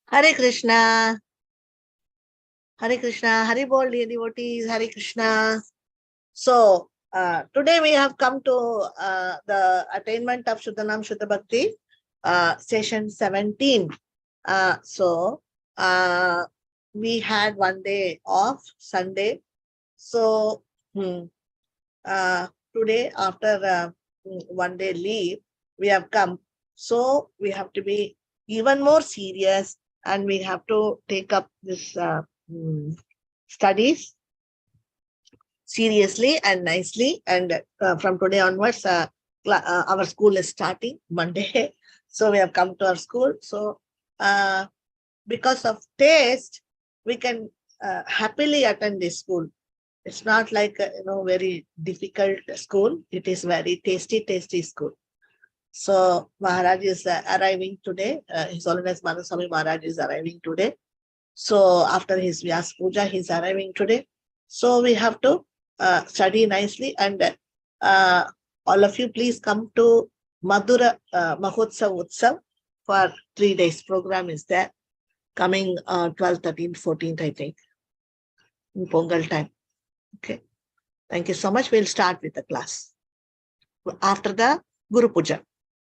Hare Krishna, Hare Krishna, Hare Bol, dear devotees, Hare Krishna. So, today we have come to the attainment of Shuddhanam Shuddha Bhakti, session 17. So, we had one day off, Sunday. So, today, after one day leave, we have come. So, we have to be even more serious and we have to take up this studies seriously and nicely. And from today onwards, our school is starting Monday. So, we have come to our school. So, because of taste, we can happily attend this school. It's not like very difficult school. It is very tasty school. So Maharaj is arriving today. His Holiness Manaswami Maharaj is arriving today. So after his Vyas Puja, he's arriving today. So we have to study nicely, and all of you please come to Madhura Mahotsav Utsav for 3 days. Program is there coming 12th, 13th, 14th, I think, in Pongal time. Okay. Thank you so much. We'll start with the class. After the Guru Puja.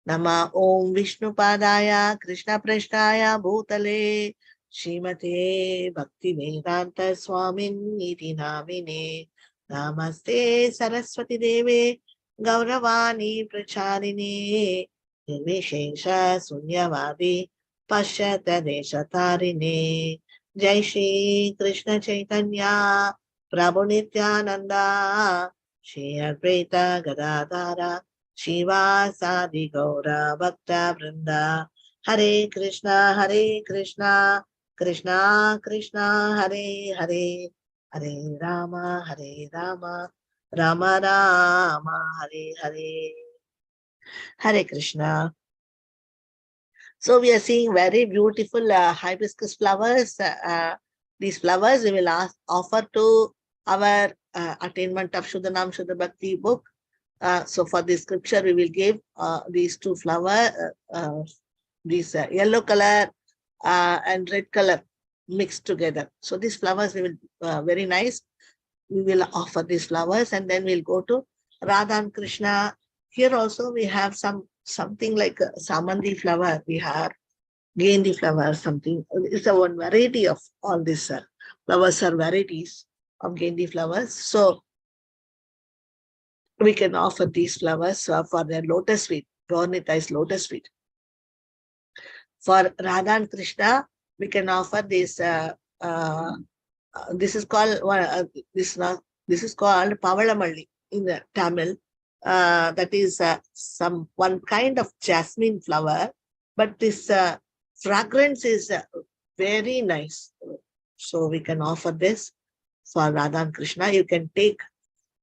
Nama Om Vishnu Padaya Krishna Prashnaya Bhutale Srimate Bhakti Vedanta Swamin Niti Namine Namaste Saraswati Deve Gauravani Pracharine Nirvishesha Sunyavadi Pashyata Deshatarine Jai Shri Krishna Chaitanya Prabhu Nityananda Shri Advaita Gadadhara Shivasadi Gaura Bhakta Vrinda Hare Krishna Krishna Krishna Hare Hare Hare Rama Rama Rama Hare Hare Hare Krishna. So we are seeing very beautiful hibiscus flowers. These flowers we will offer to our Attainment of Shuddhanam Shuddha Bhakti book. So for this scripture, we will give these two flowers, these yellow color and red color mixed together. So these flowers we will very nice. We will offer these flowers, and then we'll go to Radha and Krishna. Here also we have something like a samandi flower. We have gendi flower, something. It's a one variety of all these flowers are varieties of gendi flowers. So we can offer these flowers for their lotus feet, Gaurnitized lotus feet. For Radha and Krishna, we can offer this. This is called this is called Pavalamalli in the Tamil. That is one kind of jasmine flower, but this fragrance is very nice. So we can offer this for Radha and Krishna. You can take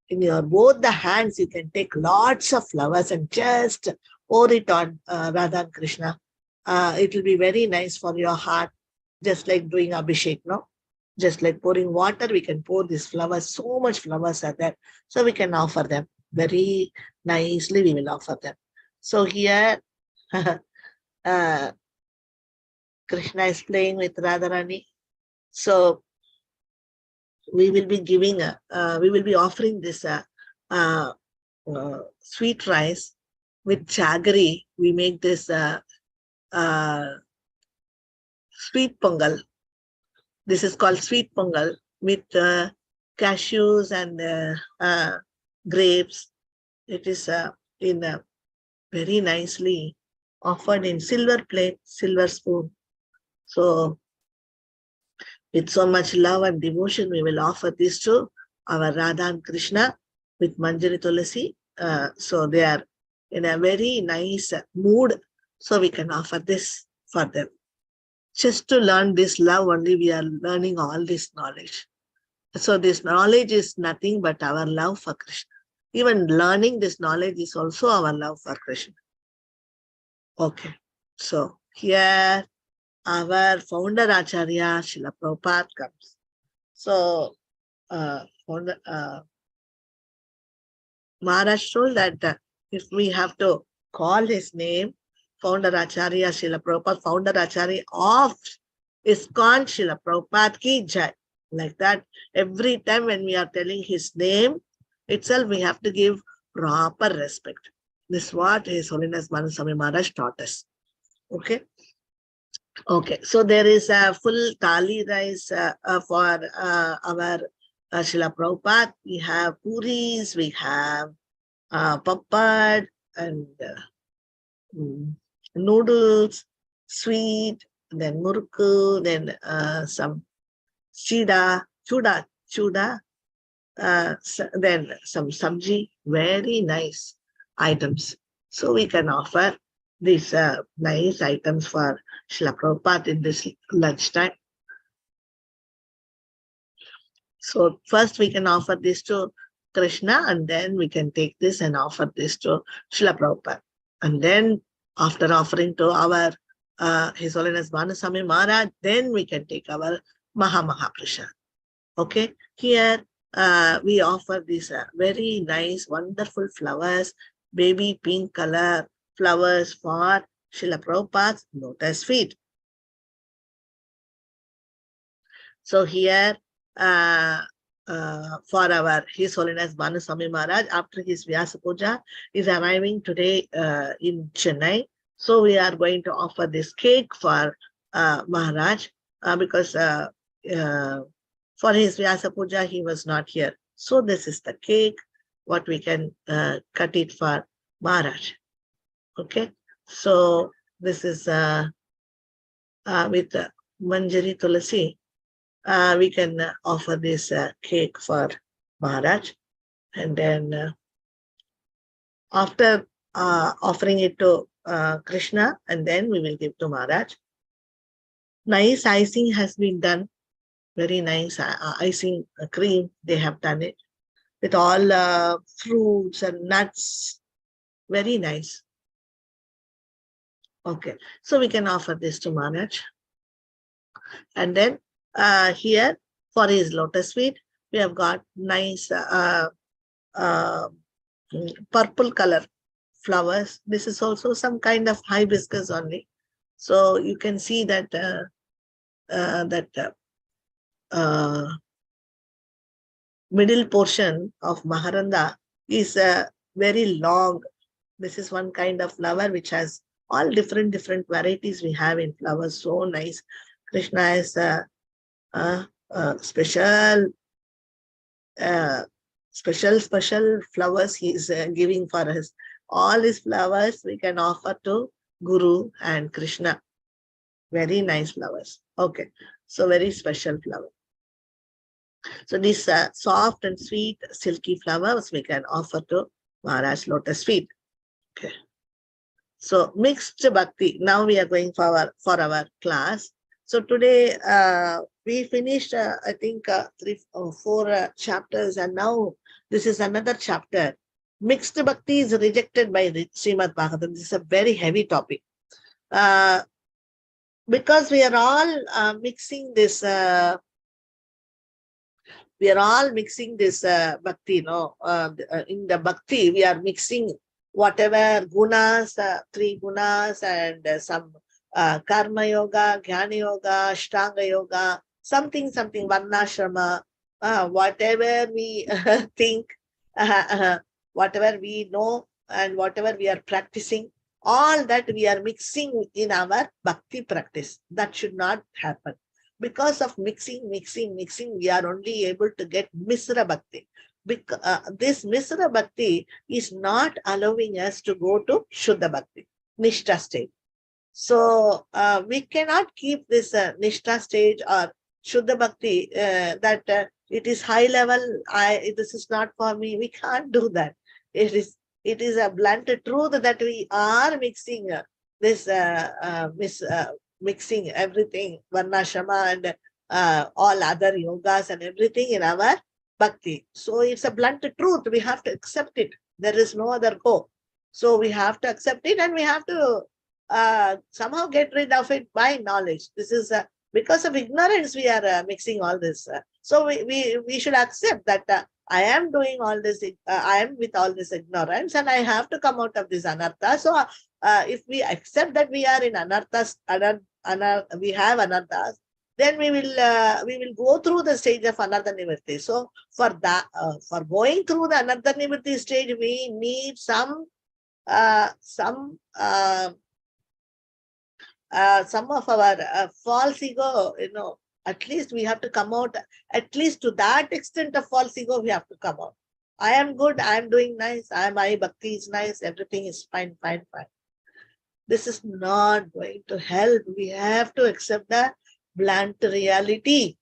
in your both the hands, you can take lots of flowers and just pour it on Radha and Krishna. It will be very nice for your heart, just like doing Abhishek, no? Just like pouring water, we can pour these flowers. So much flowers are there. So we can offer them very nicely. We will offer them. So here, Krishna is playing with Radharani. So we will be giving, we will be offering this sweet rice with jaggery. We make this sweet pongal. This is called sweet pongal with cashews and grapes. It is very nicely offered in silver plate, silver spoon. So with so much love and devotion, we will offer this to our Radha and Krishna with Manjari Tulasi. So they are in a very nice mood. So we can offer this for them. Just to learn this love only, we are learning all this knowledge. So this knowledge is nothing but our love for Krishna. Even learning this knowledge is also our love for Krishna. Okay. So here our founder Acharya Srila Prabhupada comes. So Maharaj told that if we have to call his name, founder Acharya Srila Prabhupada, founder Acharya of ISKCON Srila Prabhupada ki jai. Like that, every time when we are telling his name itself, we have to give proper respect. This is what His Holiness Manaswami Maharaj taught us. Okay. Okay, so there is a full thali rice for our Srila Prabhupada. We have puris, we have papad and noodles, sweet, then murku, then some chuda, then some sabji, very nice items. So we can offer these nice items for Srila Prabhupada in this lunchtime. So first we can offer this to Krishna, and then we can take this and offer this to Srila Prabhupada. And then after offering to our His Holiness Manaswami Maharaj, then we can take our Mahaprasad. Okay, here we offer these very nice, wonderful flowers, baby pink color flowers for Srila Prabhupada's lotus feet. So here for our His Holiness Manaswami Maharaj, after his Vyasa Puja, is arriving today in Chennai. So we are going to offer this cake for Maharaj because for his Vyasa Puja, he was not here. So this is the cake, what we can cut it for Maharaj. Okay, so this is with Manjari Tulasi. We can offer this cake for Maharaj. And then after offering it to Krishna, and then we will give to Maharaj. Nice icing has been done. Very nice icing cream. They have done it with all fruits and nuts. Very nice. Okay, so we can offer this to Maharaj. And then here for his lotus feet, we have got nice purple color flowers. This is also some kind of hibiscus only. So you can see that middle portion of Maharanda is very long. This is one kind of flower which has all different varieties we have in flowers. So nice. Krishna is special flowers he is giving for us. All these flowers we can offer to Guru and Krishna. Very nice flowers. Okay, so very special flower. So these soft and sweet silky flowers we can offer to Maharaj lotus feet. Okay. So mixed bhakti. Now we are going for our class. So today we finished I think 3 or 4 chapters, and now this is another chapter. Mixed bhakti is rejected by Srimad Bhagavatam. This is a very heavy topic. Because we are all mixing this bhakti, no? In the bhakti, we are mixing whatever gunas, 3 gunas, and some karma yoga, jnana yoga, ashtanga yoga, something, varnashrama, whatever we think, whatever we know, and whatever we are practicing, all that we are mixing in our bhakti practice. That should not happen. Because of mixing, we are only able to get Misra Bhakti. This Misra Bhakti is not allowing us to go to Shuddha Bhakti, Nishtha stage. So we cannot keep this Nishtha stage or Shuddha Bhakti that it is high level, this is not for me. We can't do that. It is a blunt truth that we are mixing mixing everything, Varnashrama and all other yogas and everything in our bhakti. So it's a blunt truth. We have to accept it. There is no other go. So we have to accept it, and we have to somehow get rid of it by knowledge. This is because of ignorance we are mixing all this. So we should accept that I am doing all this, I am with all this ignorance, and I have to come out of this anartha. So if we accept that we are in anarthas, we have anarthas, then we will go through the stage of anartha nivritti. So for that, for going through the anartha nivritti stage, we need some of our false ego, at least we have to come out, at least to that extent of false ego, we have to come out. I am good, I am doing nice, my bhakti is nice, everything is fine, fine, fine. This is not going to help. We have to accept the blunt reality.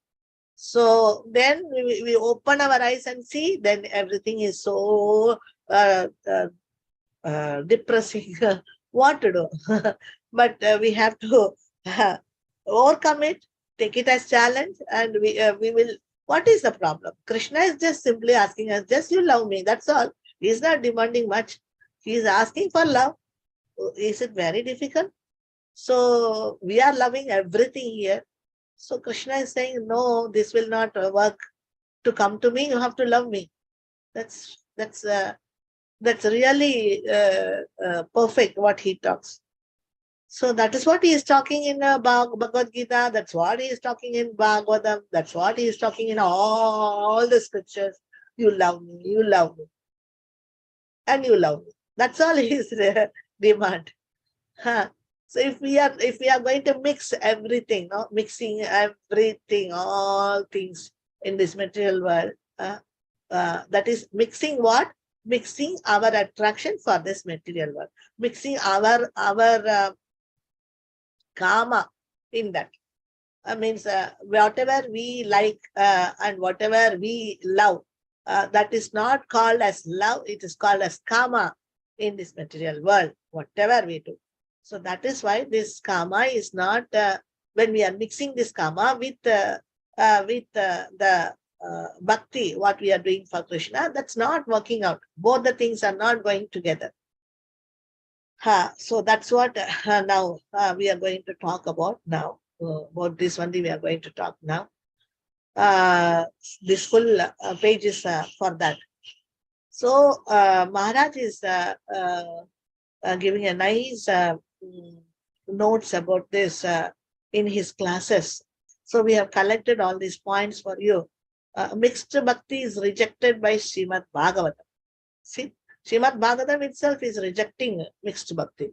So then we open our eyes and see, then everything is so depressing. What to do? But we have to overcome it, take it as challenge, and we will. What is the problem? Krishna is just simply asking us, just you love me, that's all. He is not demanding much. He is asking for love. Is it very difficult? So we are loving everything here. So Krishna is saying, no, this will not work. To come to me, you have to love me. That's really perfect what he talks. So that is what he is talking in Bhagavad Gita. That's what he is talking in Bhagavatam. That's what he is talking in all the scriptures. You love me, you love me, and you love me. That's all his demand. Huh. So if we are going to mix everything, mixing everything, all things in this material world, that is mixing what? Mixing our attraction for this material world, mixing our karma in that. Means whatever we like and whatever we love, that is not called as love, it is called as karma in this material world, whatever we do. So that is why this karma is not, when we are mixing this karma with the bhakti, what we are doing for Krishna, that's not working out. Both the things are not going together. So that's what now we are going to talk about now. About this only we are going to talk now. This full page is for that. So Maharaj is giving a nice notes about this in his classes. So we have collected all these points for you. Mixed bhakti is rejected by Srimad Bhagavatam. See, Srimad Bhagavatam itself is rejecting mixed bhakti.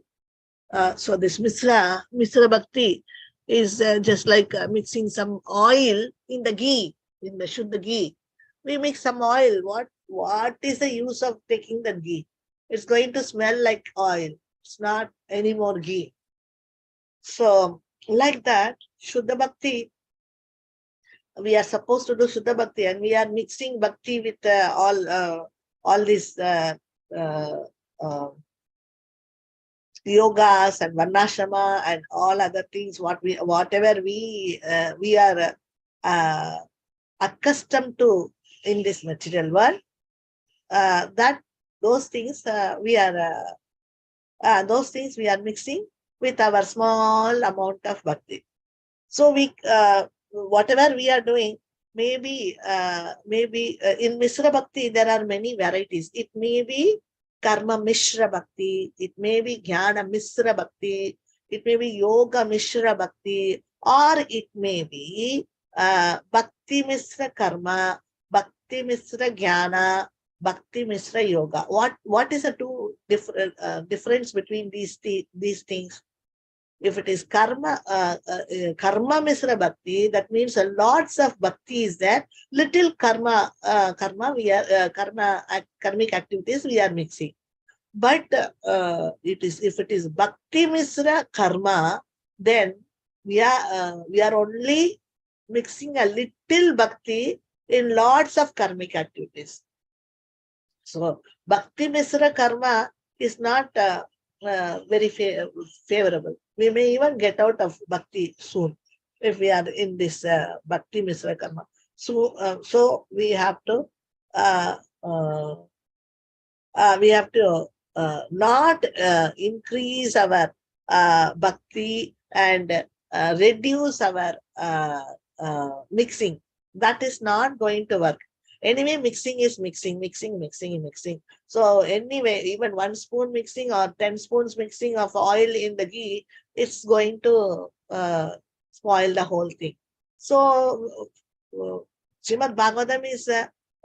So this Misra bhakti is just like mixing some oil in the ghee, in the Shuddha ghee. We mix some oil. What is the use of taking the ghee? It's going to smell like oil. It's not any more ghee. So like that, Shuddha Bhakti, we are supposed to do Shuddha Bhakti, and we are mixing Bhakti with all these yogas and varnashrama and all other things, whatever we are accustomed to in this material world, that those things we are mixing with our small amount of bhakti. So we whatever we are doing, maybe in Mishra Bhakti there are many varieties. It may be Karma Mishra Bhakti, it may be Jnana Mishra Bhakti, it may be Yoga Mishra Bhakti, or it may be Bhakti Mishra Karma, Bhakti Mishra Jnana, Bhakti Mishra Yoga. What is the two difference between these things? If it is karma Mishra Bhakti, that means lots of bhakti is there. Little karmic activities we are mixing. But if it is Bhakti Mishra Karma, then we are only mixing a little bhakti in lots of karmic activities. So Bhakti Mishra Karma is not very favorable. We may even get out of bhakti soon if we are in this Bhakti Mishra Karma. So we have to not increase our bhakti and reduce our mixing. That is not going to work. Anyway, mixing is mixing. So anyway, even 1 spoon mixing or 10 spoons mixing of oil in the ghee, it's going to spoil the whole thing. So Srimad Bhagavatam is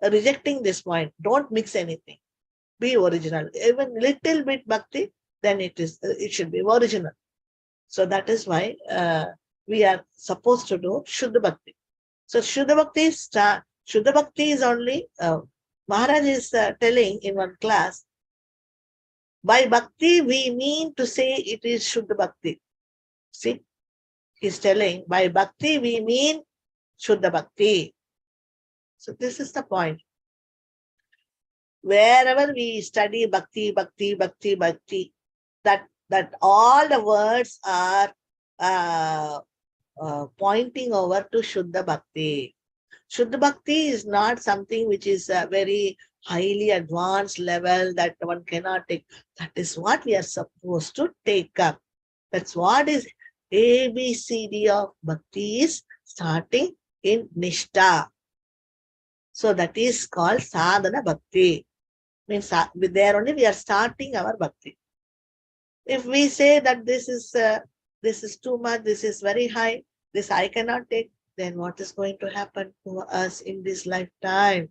rejecting this point. Don't mix anything. Be original. Even little bit bhakti, then it should be original. So that is why we are supposed to do Shuddha Bhakti. So Shuddha Bhakti is only, Maharaj is telling in one class, by Bhakti we mean to say it is Shuddha Bhakti. See, he's telling, by Bhakti we mean Shuddha Bhakti. So this is the point. Wherever we study Bhakti, that all the words are pointing over to Shuddha Bhakti. Shuddha Bhakti is not something which is a very highly advanced level that one cannot take. That is what we are supposed to take up. That's what is ABCD of Bhakti is starting in Nishtha. So that is called Sadhana Bhakti. Means there only we are starting our Bhakti. If we say that this is too much, this is very high, this I cannot take, then what is going to happen to us in this lifetime?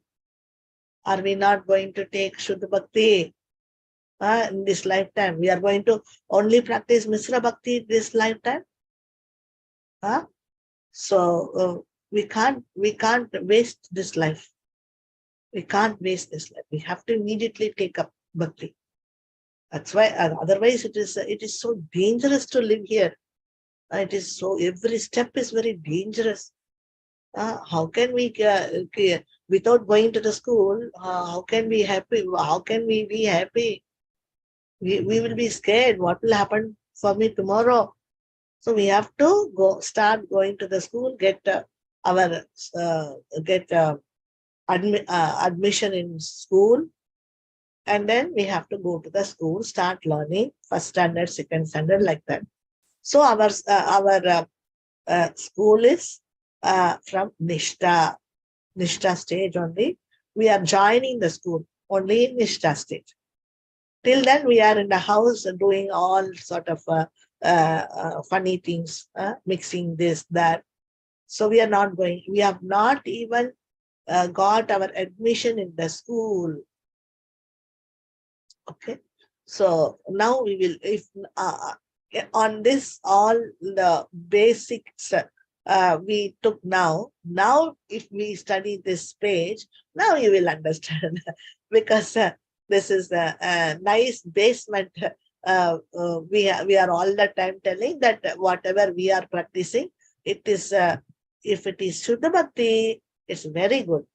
Are we not going to take Shuddha Bhakti in this lifetime? We are going to only practice Misra Bhakti this lifetime. So we can't waste this life. We can't waste this life. We have to immediately take up Bhakti. That's why, otherwise it is so dangerous to live here. It is so, every step is very dangerous. How can we, without going to the school, how can we happy? How can we be happy? We will be scared. What will happen for me tomorrow? So we have to start going to the school, get admission in school, and then we have to go to the school, start learning first standard, second standard, like that. So our school is from Nishtha stage only. We are joining the school only in Nishtha stage. Till then, we are in the house doing all sort of funny things, mixing this, that. So we are not going. We have not even got our admission in the school. Okay. So now we will, if on this, all the basics we took now if we study this page, now you will understand because this is a nice basement. We are all the time telling that whatever we are practicing, it is, if it is Shuddha Bhakti, it's very good.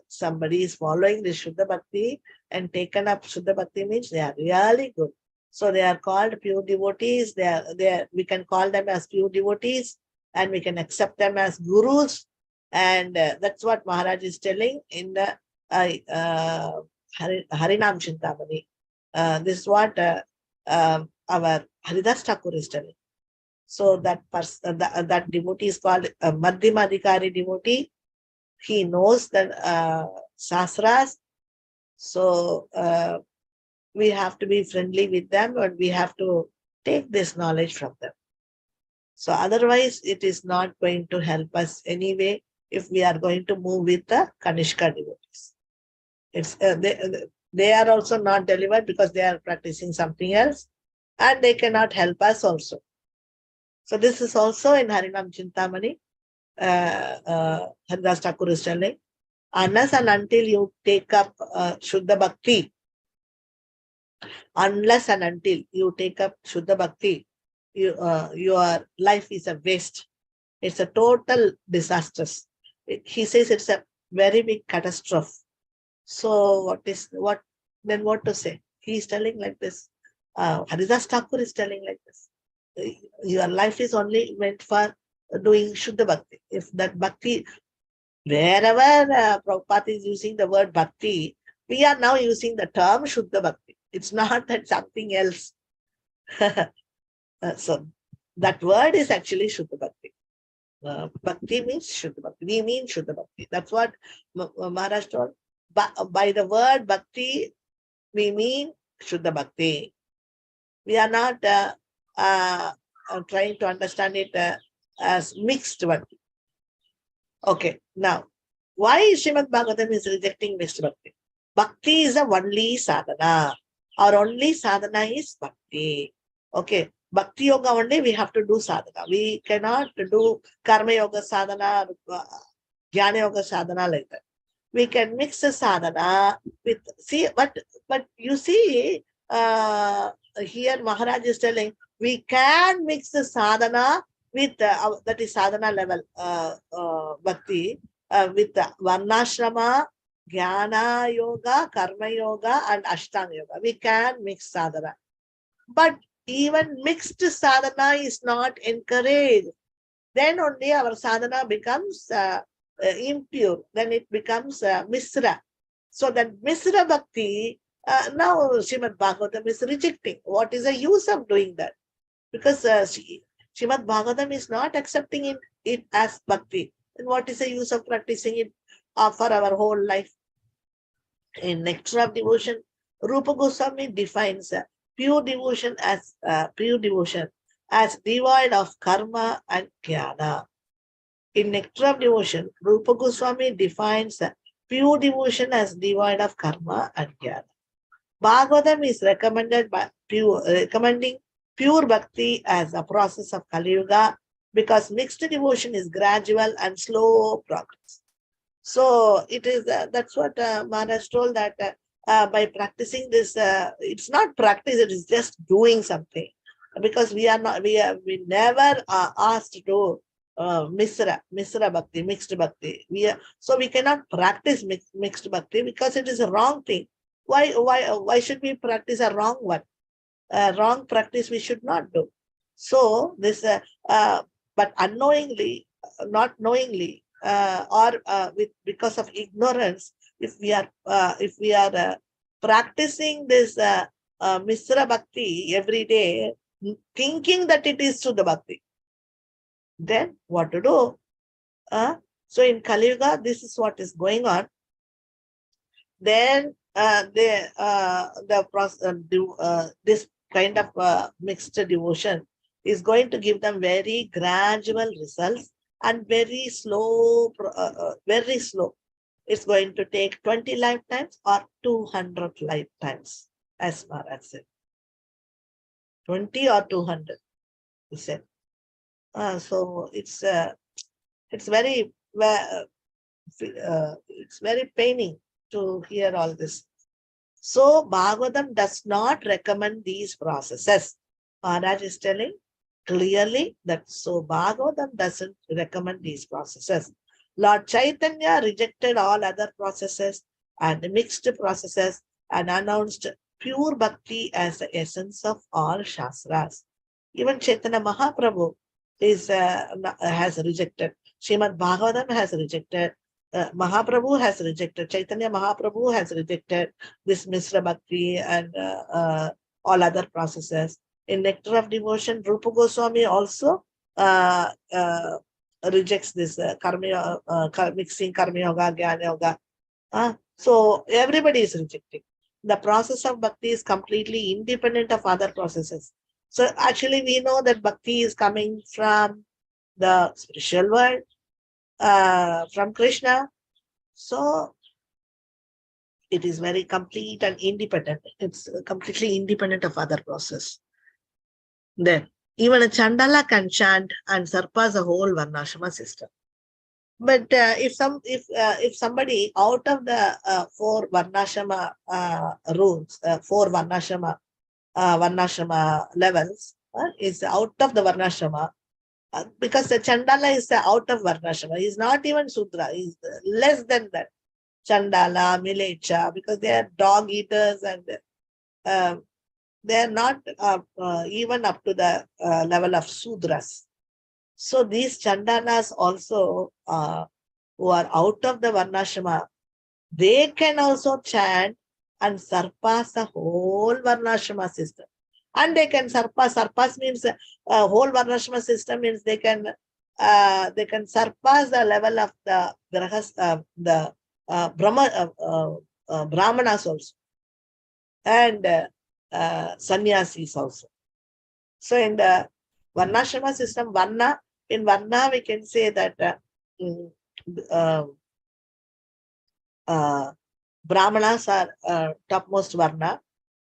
Somebody is following the Shuddha Bhakti and taken up Shuddha Bhakti means they are really good. So they are called pure devotees. We can call them as pure devotees, and we can accept them as gurus. And that's what Maharaj is telling in the Harinam Chintamani. This is what our Haridas Thakur is telling. So that devotee is called a Madhyama Adhikari devotee. He knows the Sastras. So we have to be friendly with them, and we have to take this knowledge from them. So otherwise, it is not going to help us anyway if we are going to move with the Kanishka devotees. They are also not delivered because they are practicing something else, and they cannot help us also. So this is also in Harinam Chintamani. Haridas Thakur is telling, unless and until you take up Shuddha Bhakti, your life is a waste. It's a total disaster. He says it's a very big catastrophe. So what to say? He is telling like this. Haridas Thakur is telling like this. Your life is only meant for doing Shuddha Bhakti. If that Bhakti, wherever Prabhupada is using the word Bhakti, we are now using the term Shuddha Bhakti. It's not that something else. So that word is actually Shuddha Bhakti. Bhakti means Shuddha Bhakti. We mean Shuddha Bhakti. That's what Maharaj told. By the word Bhakti, we mean Shuddha Bhakti. We are not trying to understand it as mixed Bhakti. Okay, now, why Srimad Bhagavatam is rejecting mixed Bhakti? Bhakti is the only sadhana. Our only sadhana is Bhakti. Okay, Bhakti Yoga only we have to do sadhana. We cannot do Karma Yoga sadhana, Jnana Yoga sadhana like that. We can mix the sadhana with, see, but you see, here Maharaj is telling, we can mix the sadhana with, that is sadhana level, Bhakti, with Varnashrama, Jnana Yoga, Karma Yoga, and Ashtanga Yoga. We can mix sadhana. But even mixed sadhana is not encouraged. Then only our sadhana becomes impure. Then it becomes Misra. So that Misra Bhakti, now Srimad Bhagavatam is rejecting. What is the use of doing that? Because Srimad Bhagavatam is not accepting it as Bhakti. Then what is the use of practicing it for our whole life? In Nectar of Devotion, Rupa Goswami defines pure devotion as devoid of karma and jnana. In Nectar of Devotion, Rupa Goswami defines pure devotion as devoid of karma and jnana. Bhagavatam is recommending pure bhakti as a process of Kali Yuga, because mixed devotion is gradual and slow progress. So it is, that's what Maharaj told, that by practicing this, it's not practice, it is just doing something. Because we never asked to do Misra Bhakti, mixed Bhakti. So we cannot practice mixed Bhakti because it is a wrong thing. Why should we practice a wrong one? Wrong practice we should not do. So this, but unknowingly, not knowingly, or because of ignorance, if we are practicing this Misra Bhakti every day, thinking that it is Suddha Bhakti, then what to do? So in Kali Yuga, this is what is going on. Then this kind of mixed devotion is going to give them very gradual results and very slow, very slow. It's going to take 20 lifetimes or 200 lifetimes, as Maharaj said. 20 or 200, he said. So it's very it's very paining to hear all this. So Bhagavatam does not recommend these processes. Maharaj is telling clearly that so Bhagavatam doesn't recommend these processes. Lord Chaitanya rejected all other processes and mixed processes and announced pure bhakti as the essence of all shastras. Even Chaitanya Mahaprabhu has rejected. Srimad Bhagavatam has rejected. Mahaprabhu has rejected. Chaitanya Mahaprabhu has rejected this Misra Bhakti and all other processes. In Nectar of Devotion, Rupa Goswami also rejects this mixing Karma Yoga, Jnana Yoga. So everybody is rejecting. The process of Bhakti is completely independent of other processes. So actually we know that Bhakti is coming from the spiritual world, from Krishna. So it is very complete and independent. It's completely independent of other process. Then even a Chandala can chant and surpass the whole Varnashrama system. But if somebody out of the 4 Varnashrama rules, 4 Varnashrama levels, is out of the Varnashrama, because the Chandala is out of Varnashrama. He is not even Sudra. He is less than that. Chandala, Milecha, because they are dog eaters and they are not even up to the level of Sudras. So these Chandalas also, who are out of the Varnashrama, they can also chant and surpass the whole Varnashrama system. And they can surpass means whole Varnashrama system means they can they can surpass the level of the Brahmanas also, and sannyasis also. So in the Varnashrama system, in Varna we can say that mm, uh, uh, Brahmanas are topmost Varna,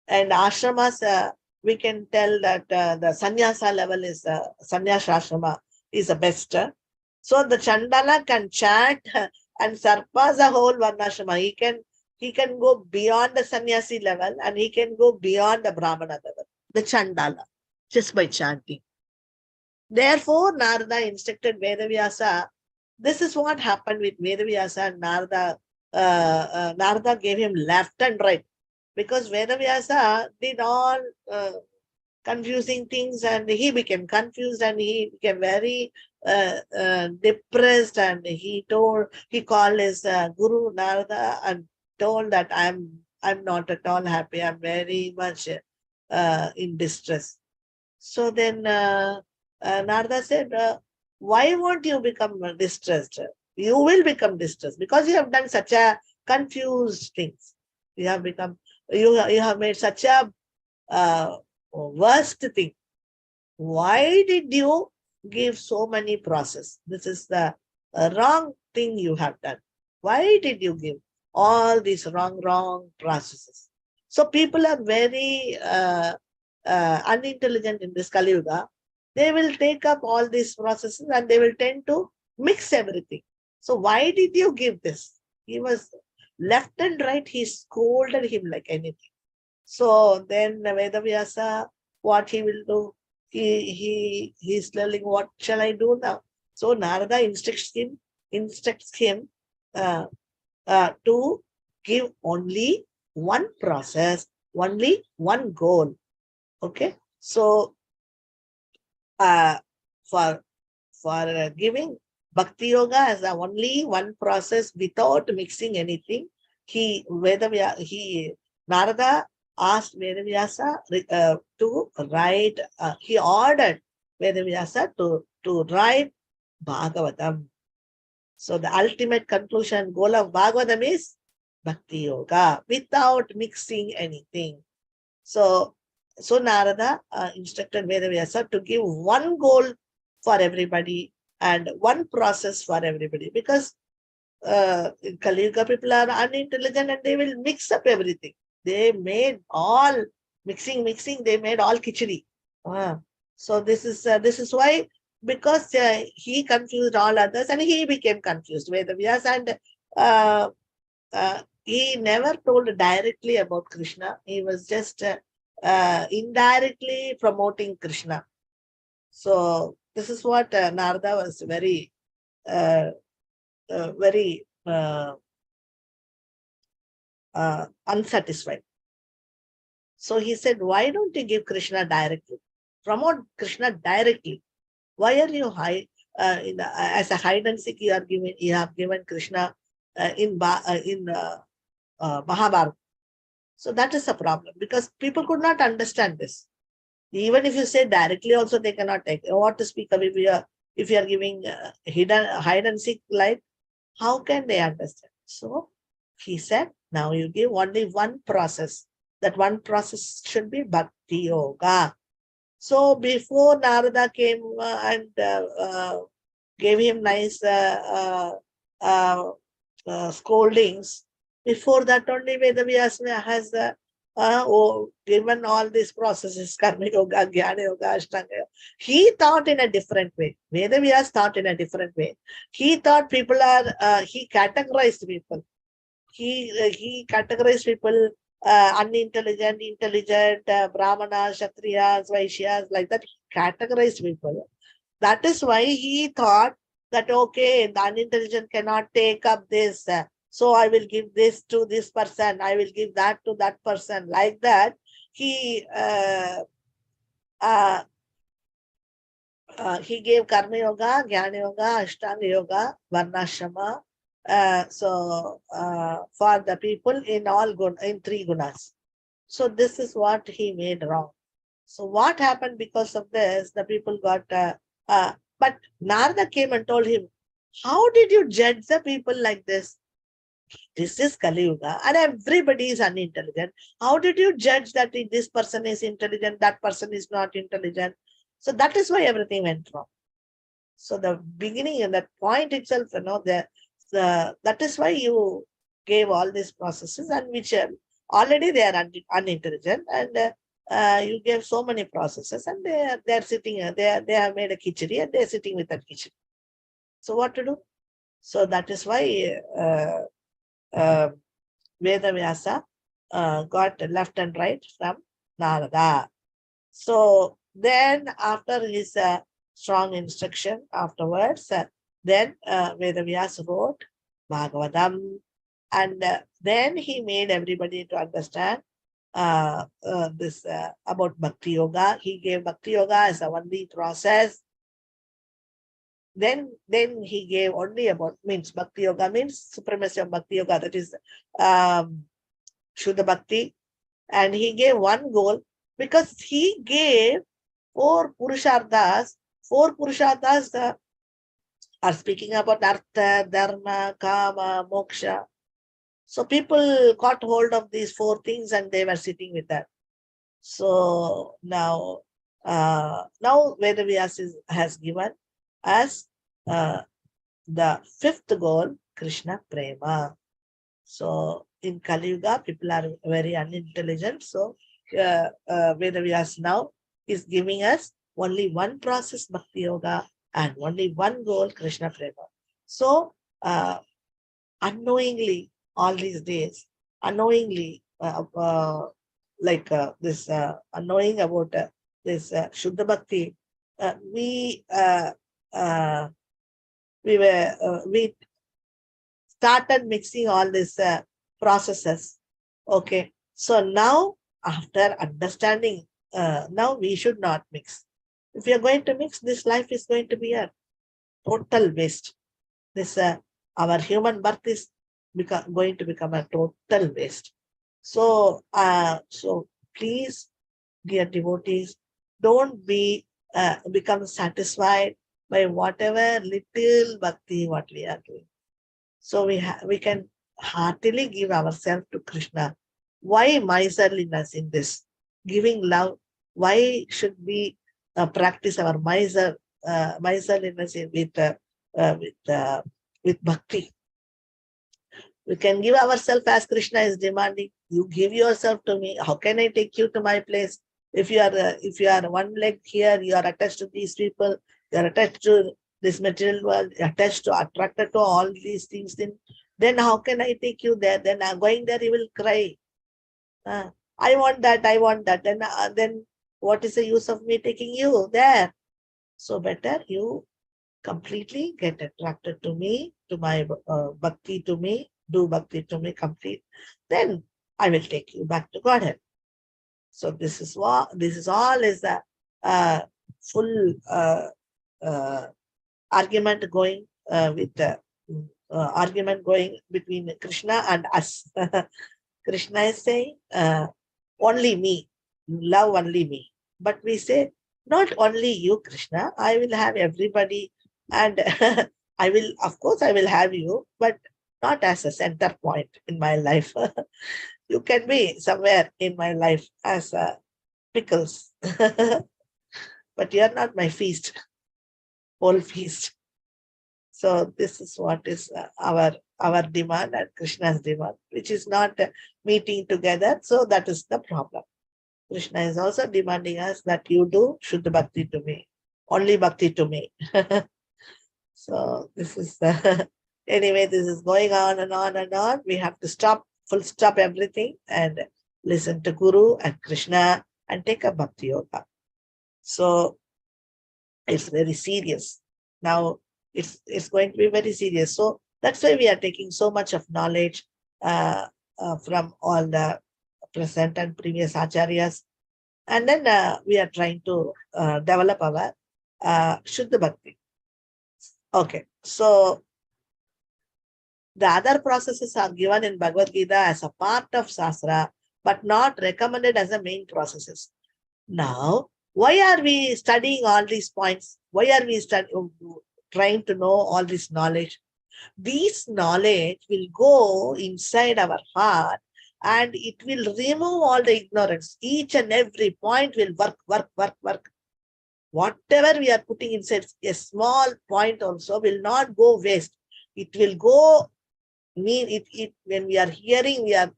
and ashramas, we can tell that the sannyasa level is sannyasa ashrama is the best. So the Chandala can chant and surpass the whole Varnashrama. He can go beyond the sannyasi level, and he can go beyond the Brahmana level, the Chandala, just by chanting. Therefore, Narada instructed Vedavyasa. This is what happened with Vedavyasa and Narada. Narada gave him left and right, because Vedavyasa did all confusing things, and he became confused, and he became very depressed, and he called his Guru Narada and told that I'm not at all happy. I'm very much in distress. So then Narada said, why won't you become distressed? You will become distressed because you have done such a confused things. You have become, you have made such a worst thing. Why did you give so many process? This is the wrong thing you have done. Why did you give all these wrong processes? So people are very unintelligent in this Kali Yuga. They will take up all these processes and they will tend to mix everything. So why did you give this? He was left and right. He scolded him like anything. So then Vedavyasa, what he will do? He's telling, what shall I do now? So Narada instructs him to give only one process, only one goal. Okay. So for giving Bhakti Yoga as the only one process without mixing anything, Narada asked Vedavyasa to write, he ordered Vedavyasa to write Bhagavatam. So the ultimate conclusion goal of Bhagavatam is Bhakti Yoga without mixing anything. So Narada instructed Vedavyasa to give one goal for everybody and one process for everybody, because in Kali Yuga people are unintelligent and they will mix up everything. They made all mixing, they made all khichdi. So this is why, because he confused all others and he became confused. Vedavyasa, and he never told directly about Krishna. He was just indirectly promoting Krishna. So this is what Narada was very unsatisfied. So he said, why don't you give Krishna directly? Promote Krishna directly. Why are you as a hide and seek? You have given Krishna in Mahabharata. So that is a problem, because people could not understand this. Even if you say directly, also they cannot take. What to speak of if you are giving hide and seek light? How can they understand? So he said, now you give only one process. That one process should be Bhakti Yoga. So before Narada came and gave him nice scoldings, before that only Vedavyasa has given all these processes, Karma Yoga, Jnana Yoga, Ashtanga Yoga. He thought in a different way. Vedavyasa thought in a different way. He thought people are, he categorized people. He categorized people unintelligent, intelligent, Brahmanas, Kshatriyas, Vaishyas, like that. He categorized people. That is why he thought that, okay, the unintelligent cannot take up this. So I will give this to this person. I will give that to that person. Like that, he gave Karma Yoga, Jnana Yoga, Ashtanga Yoga, Varnashrama. For the people in in three gunas. So this is what he made wrong. So what happened because of this? The people got But Narada came and told him, how did you judge the people like this? This is Kali Yuga and everybody is unintelligent. How did you judge that this person is intelligent, that person is not intelligent? So that is why everything went wrong. So the beginning and that point itself, that is why you gave all these processes, and which already they are unintelligent, and you gave so many processes, and they are sitting, they have made a khichdi and they are sitting with that khichdi. So what to do? So that is why Veda Vyasa got left and right from Narada. So then after his strong instruction afterwards, then Veda Vyasa wrote Bhagavatam, and then he made everybody to understand this about Bhakti Yoga. He gave Bhakti Yoga as a only process. Then he gave only about, means Bhakti Yoga means supremacy of Bhakti Yoga, that is Suddha Bhakti. And he gave one goal, because he gave four Purusharthas. Four Purusharthas are speaking about Artha, Dharma, Kama, Moksha. So people caught hold of these four things and they were sitting with that. So now Vedavyas has given as the fifth goal, Krishna Prema. So in Kali Yuga, people are very unintelligent. So Vedavyas now is giving us only one process, Bhakti Yoga, and only one goal, Krishna Prema. So unknowingly, all these days, unknowingly, unknowing about this Shuddha Bhakti, we started mixing all these processes. Okay, so now after understanding, now we should not mix. If we are going to mix, this life is going to be a total waste. This our human birth is going to become a total waste. So, so please, dear devotees, don't become satisfied by whatever little bhakti what we are doing. So we can heartily give ourselves to Krishna. Why miserliness in this? Giving love. Why should we practice our miserliness with bhakti? We can give ourselves as Krishna is demanding. You give yourself to me. How can I take you to my place? If you are one leg here, you are attached to these people. You are attached to this material world. Attached to, attracted to all these things. Then how can I take you there? Then going there, you will cry. I want that. I want that. Then what is the use of me taking you there? So better you completely get attracted to me, to my bhakti to me. Do bhakti to me complete, then I will take you back to Godhead. So this is all is a full argument going argument going between Krishna and us. Krishna is saying only me, love only me. But we say, not only you, Krishna, I will have everybody, and I will, of course, I will have you, but not as a center point in my life. You can be somewhere in my life as pickles, but you are not my feast, whole feast. So this is what is our demand and Krishna's demand, which is not meeting together. So that is the problem. Krishna is also demanding us that you do Shuddha Bhakti to me, only Bhakti to me. So this is anyway, this is going on and on and on. We have to stop, full stop everything and listen to Guru and Krishna and take a Bhakti Yoga. So it's very serious. Now it's going to be very serious. So that's why we are taking so much of knowledge from all the present and previous acharyas. And then we are trying to develop our Shuddha Bhakti. Okay, so the other processes are given in Bhagavad Gita as a part of Shastra, but not recommended as the main processes. Now, why are we studying all these points? Why are we trying to know all this knowledge? This knowledge will go inside our heart and it will remove all the ignorance. Each and every point will work. Whatever we are putting inside, a small point also will not go waste. It will go, when we are hearing, we are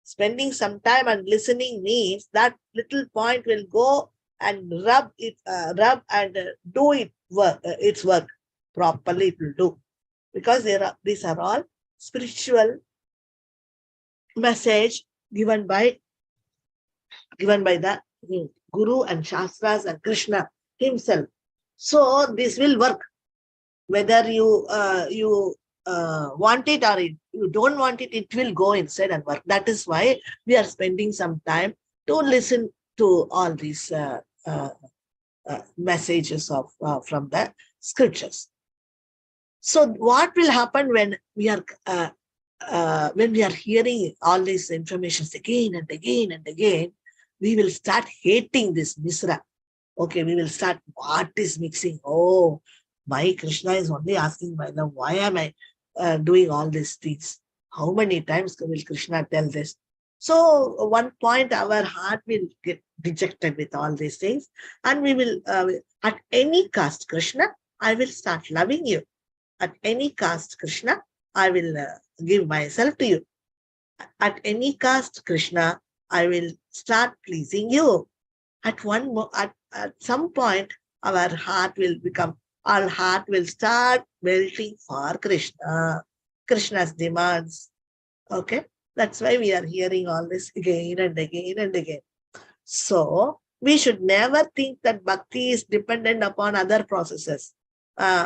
spending some time and listening, means that little point will go and rub and do its work properly. It will do, because these are all spiritual message given by the Guru and Shastras and Krishna himself. So this will work, whether you want it or you don't want it, it will go inside and work. That is why we are spending some time to listen to all these messages from the scriptures. So what will happen when we are hearing all these informations again and again and again? We will start hating this misra. Okay, we will start, what is mixing? Oh, my Krishna is only asking my love, why am I doing all these things? How many times will Krishna tell this? So one point our heart will get dejected with all these things, and we will, at any cost, Krishna, I will start loving you. At any cost, Krishna, I will give myself to you. At any cost, Krishna, I will start pleasing you. At some point, our heart will start melting for Krishna, Krishna's demands. Okay, that's why we are hearing all this again and again and again. So we should never think that bhakti is dependent upon other processes.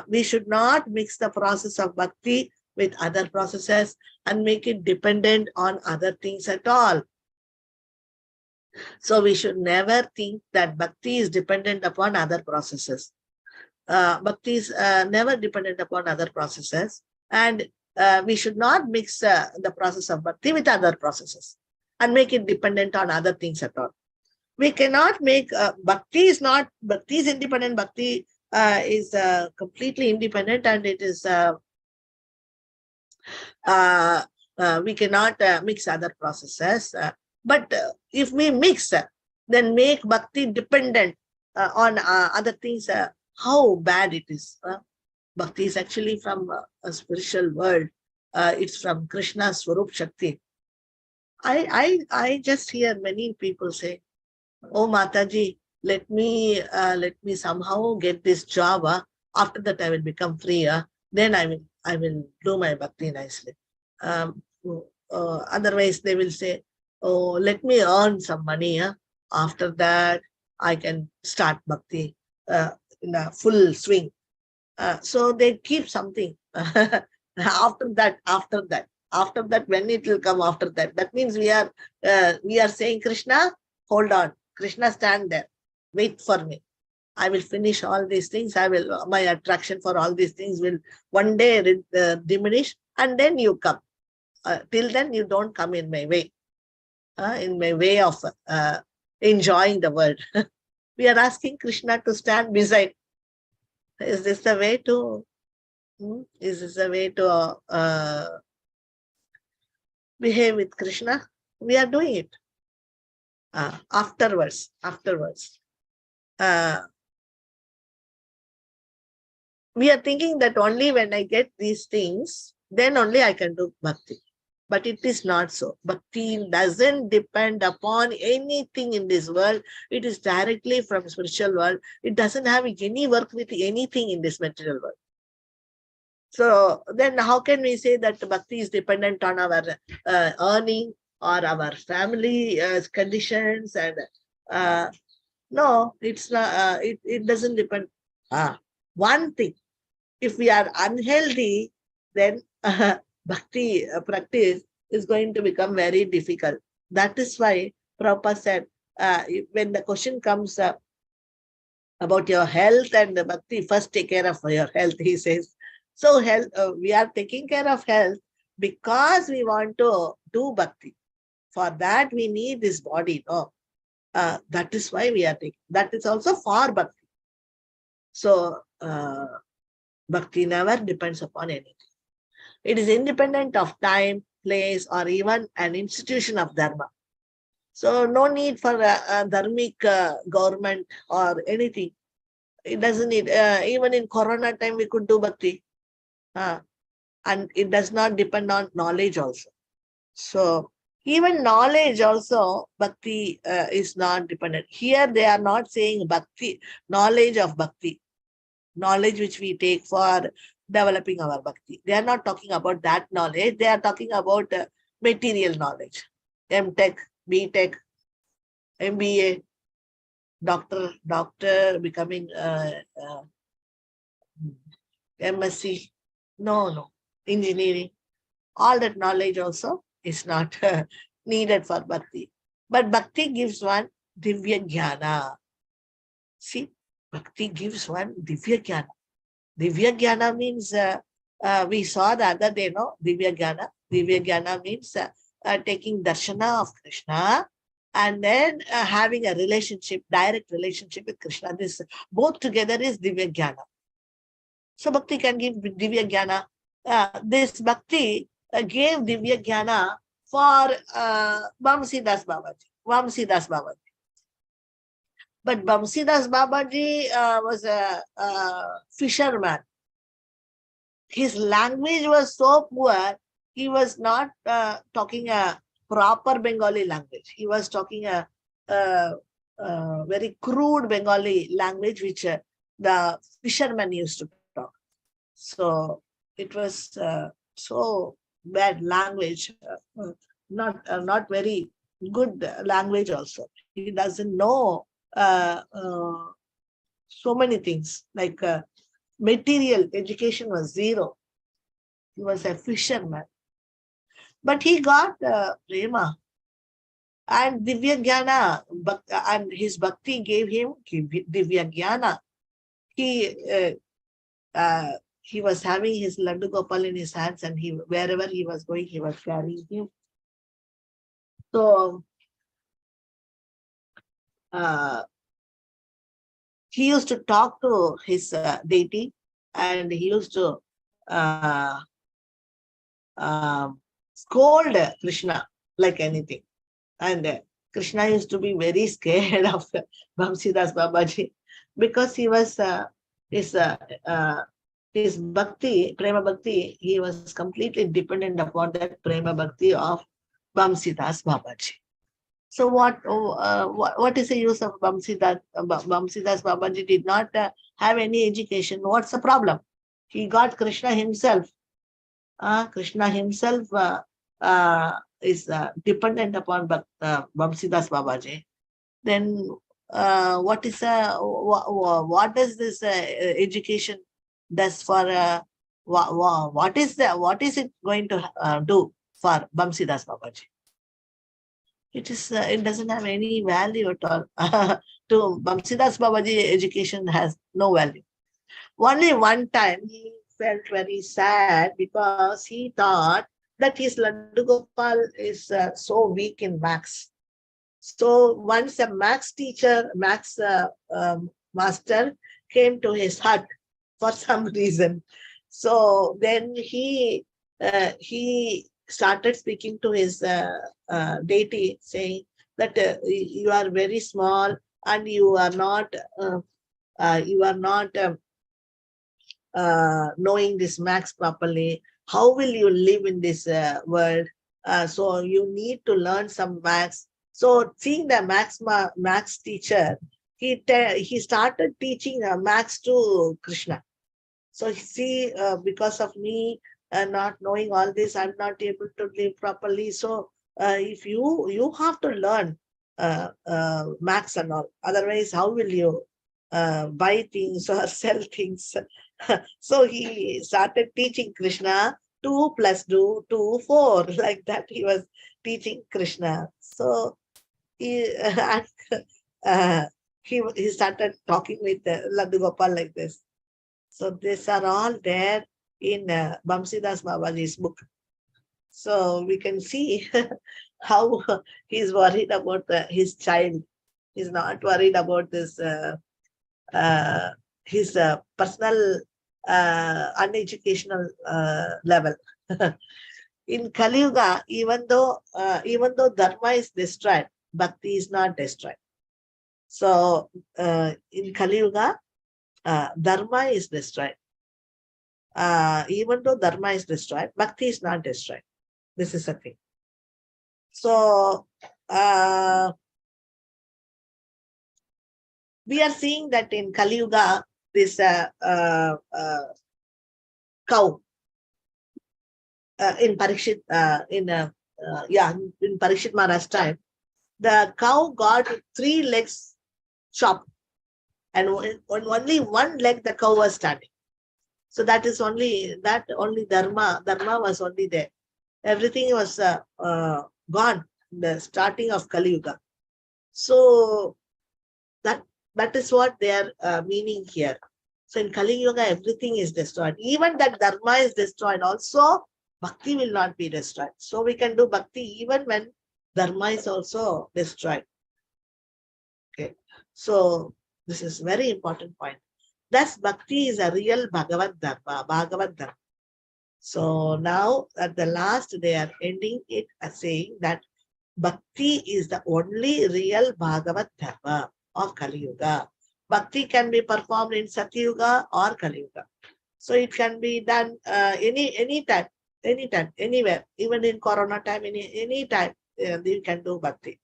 We should not mix the process of bhakti with other processes and make it dependent on other things at all. So we should never think that bhakti is dependent upon other processes. Bhakti is never dependent upon other processes, and we should not mix the process of bhakti with other processes and make it dependent on other things at all. We cannot make bhakti is independent. Bhakti is completely independent, and it is we cannot mix other processes. But if we mix, then make bhakti dependent on other things, how bad it is. Bhakti is actually from a spiritual world. It's from Krishna's Swarup Shakti. I just hear many people say, "Oh Mataji, let me somehow get this job. After that, I will become free. Then I will do my bhakti nicely." Otherwise, they will say, "Oh, let me earn some money. After that, I can start bhakti in a full swing." So they keep something. After that, when it will come after that? That means we are saying, "Krishna, hold on. Krishna, stand there. Wait for me. I will finish all these things. My attraction for all these things will one day diminish, and then you come. Till then, you don't come in my way. In my way of enjoying the world." We are asking Krishna to stand beside. Is this the way to behave with Krishna? We are doing it. Afterwards. We are thinking that only when I get these things, then only I can do bhakti. But it is not so. Bhakti doesn't depend upon anything in this world. It is directly from spiritual world. It doesn't have any work with anything in this material world. So then how can we say that bhakti is dependent on our earning or our family conditions? And no, it's not. It doesn't depend. One thing, if we are unhealthy, then bhakti practice is going to become very difficult. That is why Prabhupada said, when the question comes about your health and the bhakti, first take care of your health, he says. So health, we are taking care of health because we want to do bhakti. For that, we need this body. No? That is why we are taking. That is also for bhakti. So bhakti never depends upon anything. It is independent of time, place, or even an institution of dharma. So no need for a dharmic government or anything. It doesn't need, even in Corona time, we could do bhakti. And it does not depend on knowledge also. So even knowledge also, bhakti is not dependent. Here they are not saying bhakti, knowledge of bhakti, knowledge which we take for developing our bhakti. They are not talking about that knowledge. They are talking about material knowledge. M.Tech, B.Tech, MBA, doctor becoming MSc. No. Engineering. All that knowledge also is not needed for bhakti. But bhakti gives one divya jnana. See, bhakti gives one divya jnana. Divya jnana means, we saw the other day, no? Divya jnana. Divya jnana means taking darshana of Krishna and then having a relationship, direct relationship with Krishna. This both together is divya jnana. So bhakti can give divya jnana. This bhakti gave divya jnana for Vamsidas Babaji. Vamsidas Babaji. But Vamsidas Babaji was a fisherman. His language was so poor, he was not talking a proper Bengali language. He was talking a very crude Bengali language, which the fishermen used to talk. So it was so bad language, not very good language also. He doesn't know so many things, like material education was zero. He was a fisherman. But he got prema and divya jnana, and his bhakti gave him divya jnana. He was having his Laddu Gopal in his hands, and wherever he was going, he was carrying him. So he used to talk to his deity, and he used to scold Krishna like anything. And Krishna used to be very scared of Vamsidas Babaji, because he was his bhakti, prema bhakti, he was completely dependent upon that prema bhakti of Vamsidas Babaji. So what is the use of Vamsidas? Vamsidas Babaji did not have any education. What's the problem? He got Krishna himself. Krishna himself is dependent upon Vamsidas Babaji. Then what does this education does for what is it going to do for Vamsidas Babaji? It doesn't have any value at all. To Vamsidas Babaji, education has no value. Only one time he felt very sad because he thought that his Laddu Gopal is so weak in maths. So once a maths teacher, master came to his hut for some reason. So then he started speaking to his deity, saying that you are very small and you are not knowing this maths properly. How will you live in this world? So you need to learn some maths. So seeing the maths teacher, he started teaching maths to Krishna. So see, because of me not knowing all this, I'm not able to live properly. So if you have to learn maths and all, otherwise how will you buy things or sell things? So he started teaching Krishna 2 + 2 = 4, like that he was teaching Krishna. So he he started talking with Laddu Gopal like this. So these are all there in Vamsidas Babaji's book. So we can see how he's worried about his child. He's not worried about this his personal uneducational level. In Kali Yuga, even though dharma is destroyed, bhakti is not destroyed. So in Kali Yuga, dharma is destroyed. Even though dharma is destroyed, bhakti is not destroyed. This is the thing. So we are seeing that in Kali Yuga, this cow in Parikshit, in Parikshit Maharaj's time, the cow got 3 legs chopped, and on only 1 leg the cow was standing. So that is only dharma was only there. Everything was gone in the starting of Kali Yuga. So that is what they are meaning here. So in Kali Yuga, everything is destroyed. Even that dharma is destroyed also, bhakti will not be destroyed. So we can do bhakti even when dharma is also destroyed. Okay. So this is very important point. Thus, bhakti is a real Bhagavad Dharma. So now at the last, they are ending it as saying that bhakti is the only real Bhagavad Dharma of Kali Yuga. Bhakti can be performed in Satya Yuga or Kali Yuga. So it can be done any time, anywhere, even in Corona time, any time you can do bhakti.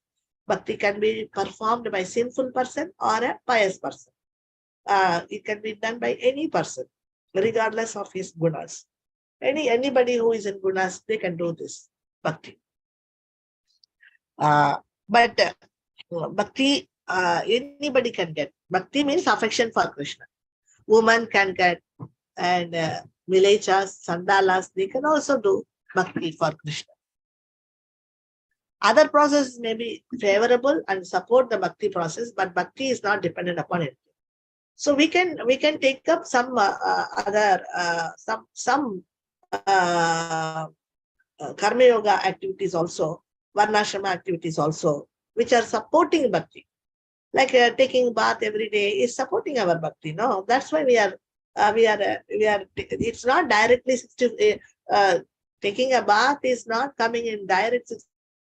Bhakti can be performed by sinful person or a pious person. It can be done by any person, regardless of his gunas. Anybody who is in gunas, they can do this bhakti. But bhakti, anybody can get. Bhakti means affection for Krishna. Women can get, and villagers, sandalas, they can also do bhakti for Krishna. Other processes may be favorable and support the bhakti process, but bhakti is not dependent upon it. So we can take up some other karma yoga activities also, varnashrama activities also, which are supporting bhakti. Like taking bath every day is supporting our bhakti. No, that's why we are. It's not directly taking a bath is not coming in direct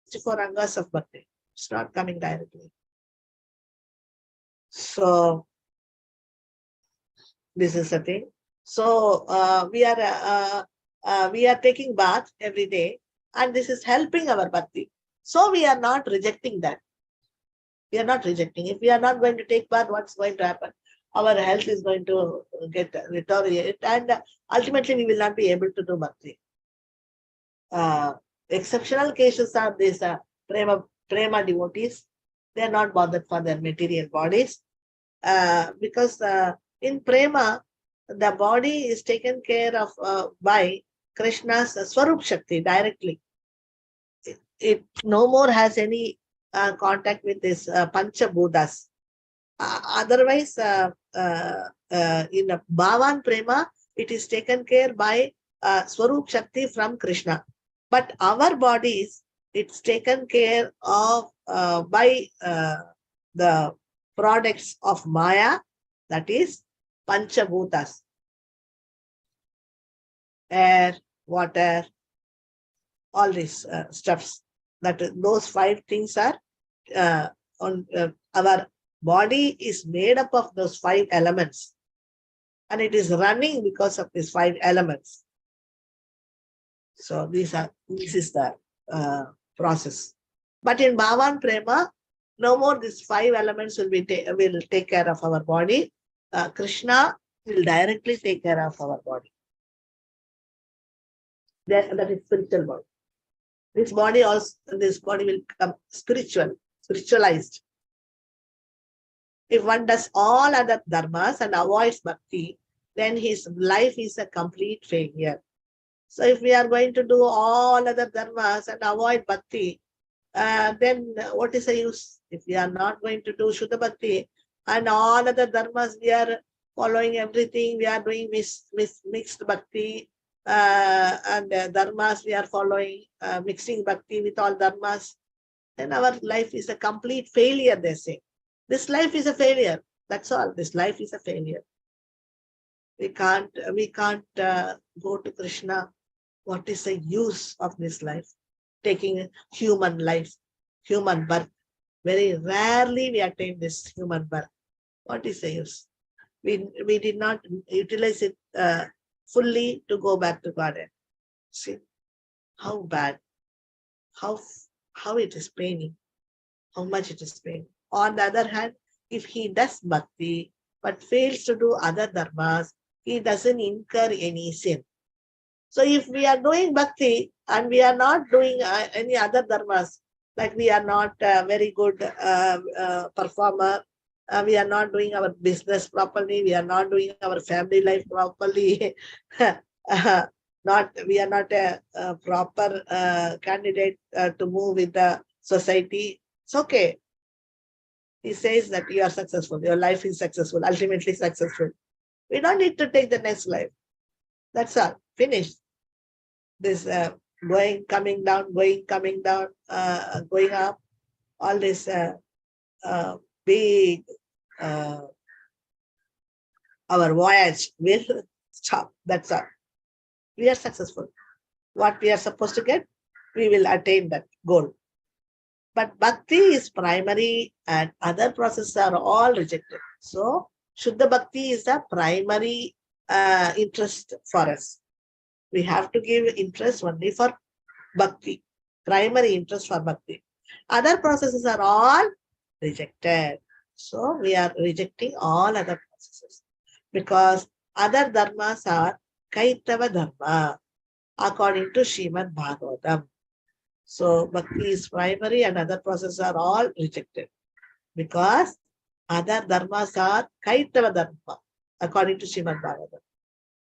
64 angas of bhakti. It's not coming directly. So this is the thing. So we are taking bath every day, and this is helping our bhakti. So we are not rejecting that. We are not rejecting. If we are not going to take bath, what's going to happen? Our health is going to get deteriorate, and ultimately we will not be able to do bhakti. Exceptional cases are these prema devotees. They are not bothered for their material bodies, because in prema, the body is taken care of by Krishna's Swarup Shakti directly. It no more has any contact with this Pancha Bhutas. Otherwise, in a Bhavan Prema, it is taken care by Swarup Shakti from Krishna. But our bodies, it's taken care of by the products of Maya, that is Pancha Bhutas. Air, water, all these stuffs. Those 5 things are on our body is made up of those 5 elements, and it is running because of these 5 elements. So this is the process. But in Bhavan Prema, no more these 5 elements will take care of our body. Krishna will directly take care of our body. That is spiritual body. This body will become spiritualized. If one does all other dharmas and avoids bhakti, then his life is a complete failure. So if we are going to do all other dharmas and avoid bhakti, then what is the use? If we are not going to do Suddha Bhakti and all other dharmas, we are following everything, we are doing mixed bhakti, and dharmas we are following, mixing bhakti with all dharmas, then our life is a complete failure, they say. This life is a failure. That's all. This life is a failure. We can't go to Krishna. What is the use of this life? Taking a human life, human birth. Very rarely we attain this human birth. What is the use? We did not utilize it fully to go back to Godhead. See how bad, how how it is paining, how much it is paining. On the other hand, if he does bhakti but fails to do other dharmas, he doesn't incur any sin. So if we are doing bhakti and we are not doing any other dharmas, like we are not very good performer, we are not doing our business properly, we are not doing our family life properly, not we are not a proper candidate to move with the society. It's okay. He says that you are successful, your life is successful, ultimately successful. We don't need to take the next life. That's all. Finished. This coming down, coming down, going up, all this big, our voyage will stop. That's all. We are successful. What we are supposed to get, we will attain that goal. But bhakti is primary and other processes are all rejected. So, Shuddha Bhakti is the primary interest for us. We have to give interest only for bhakti, primary interest for bhakti. Other processes are all rejected. So we are rejecting all other processes because other dharmas are Kaitava Dharma according to Srimad Bhagavatam. So bhakti is primary and other processes are all rejected because other dharmas are Kaitava Dharma according to Srimad Bhagavatam.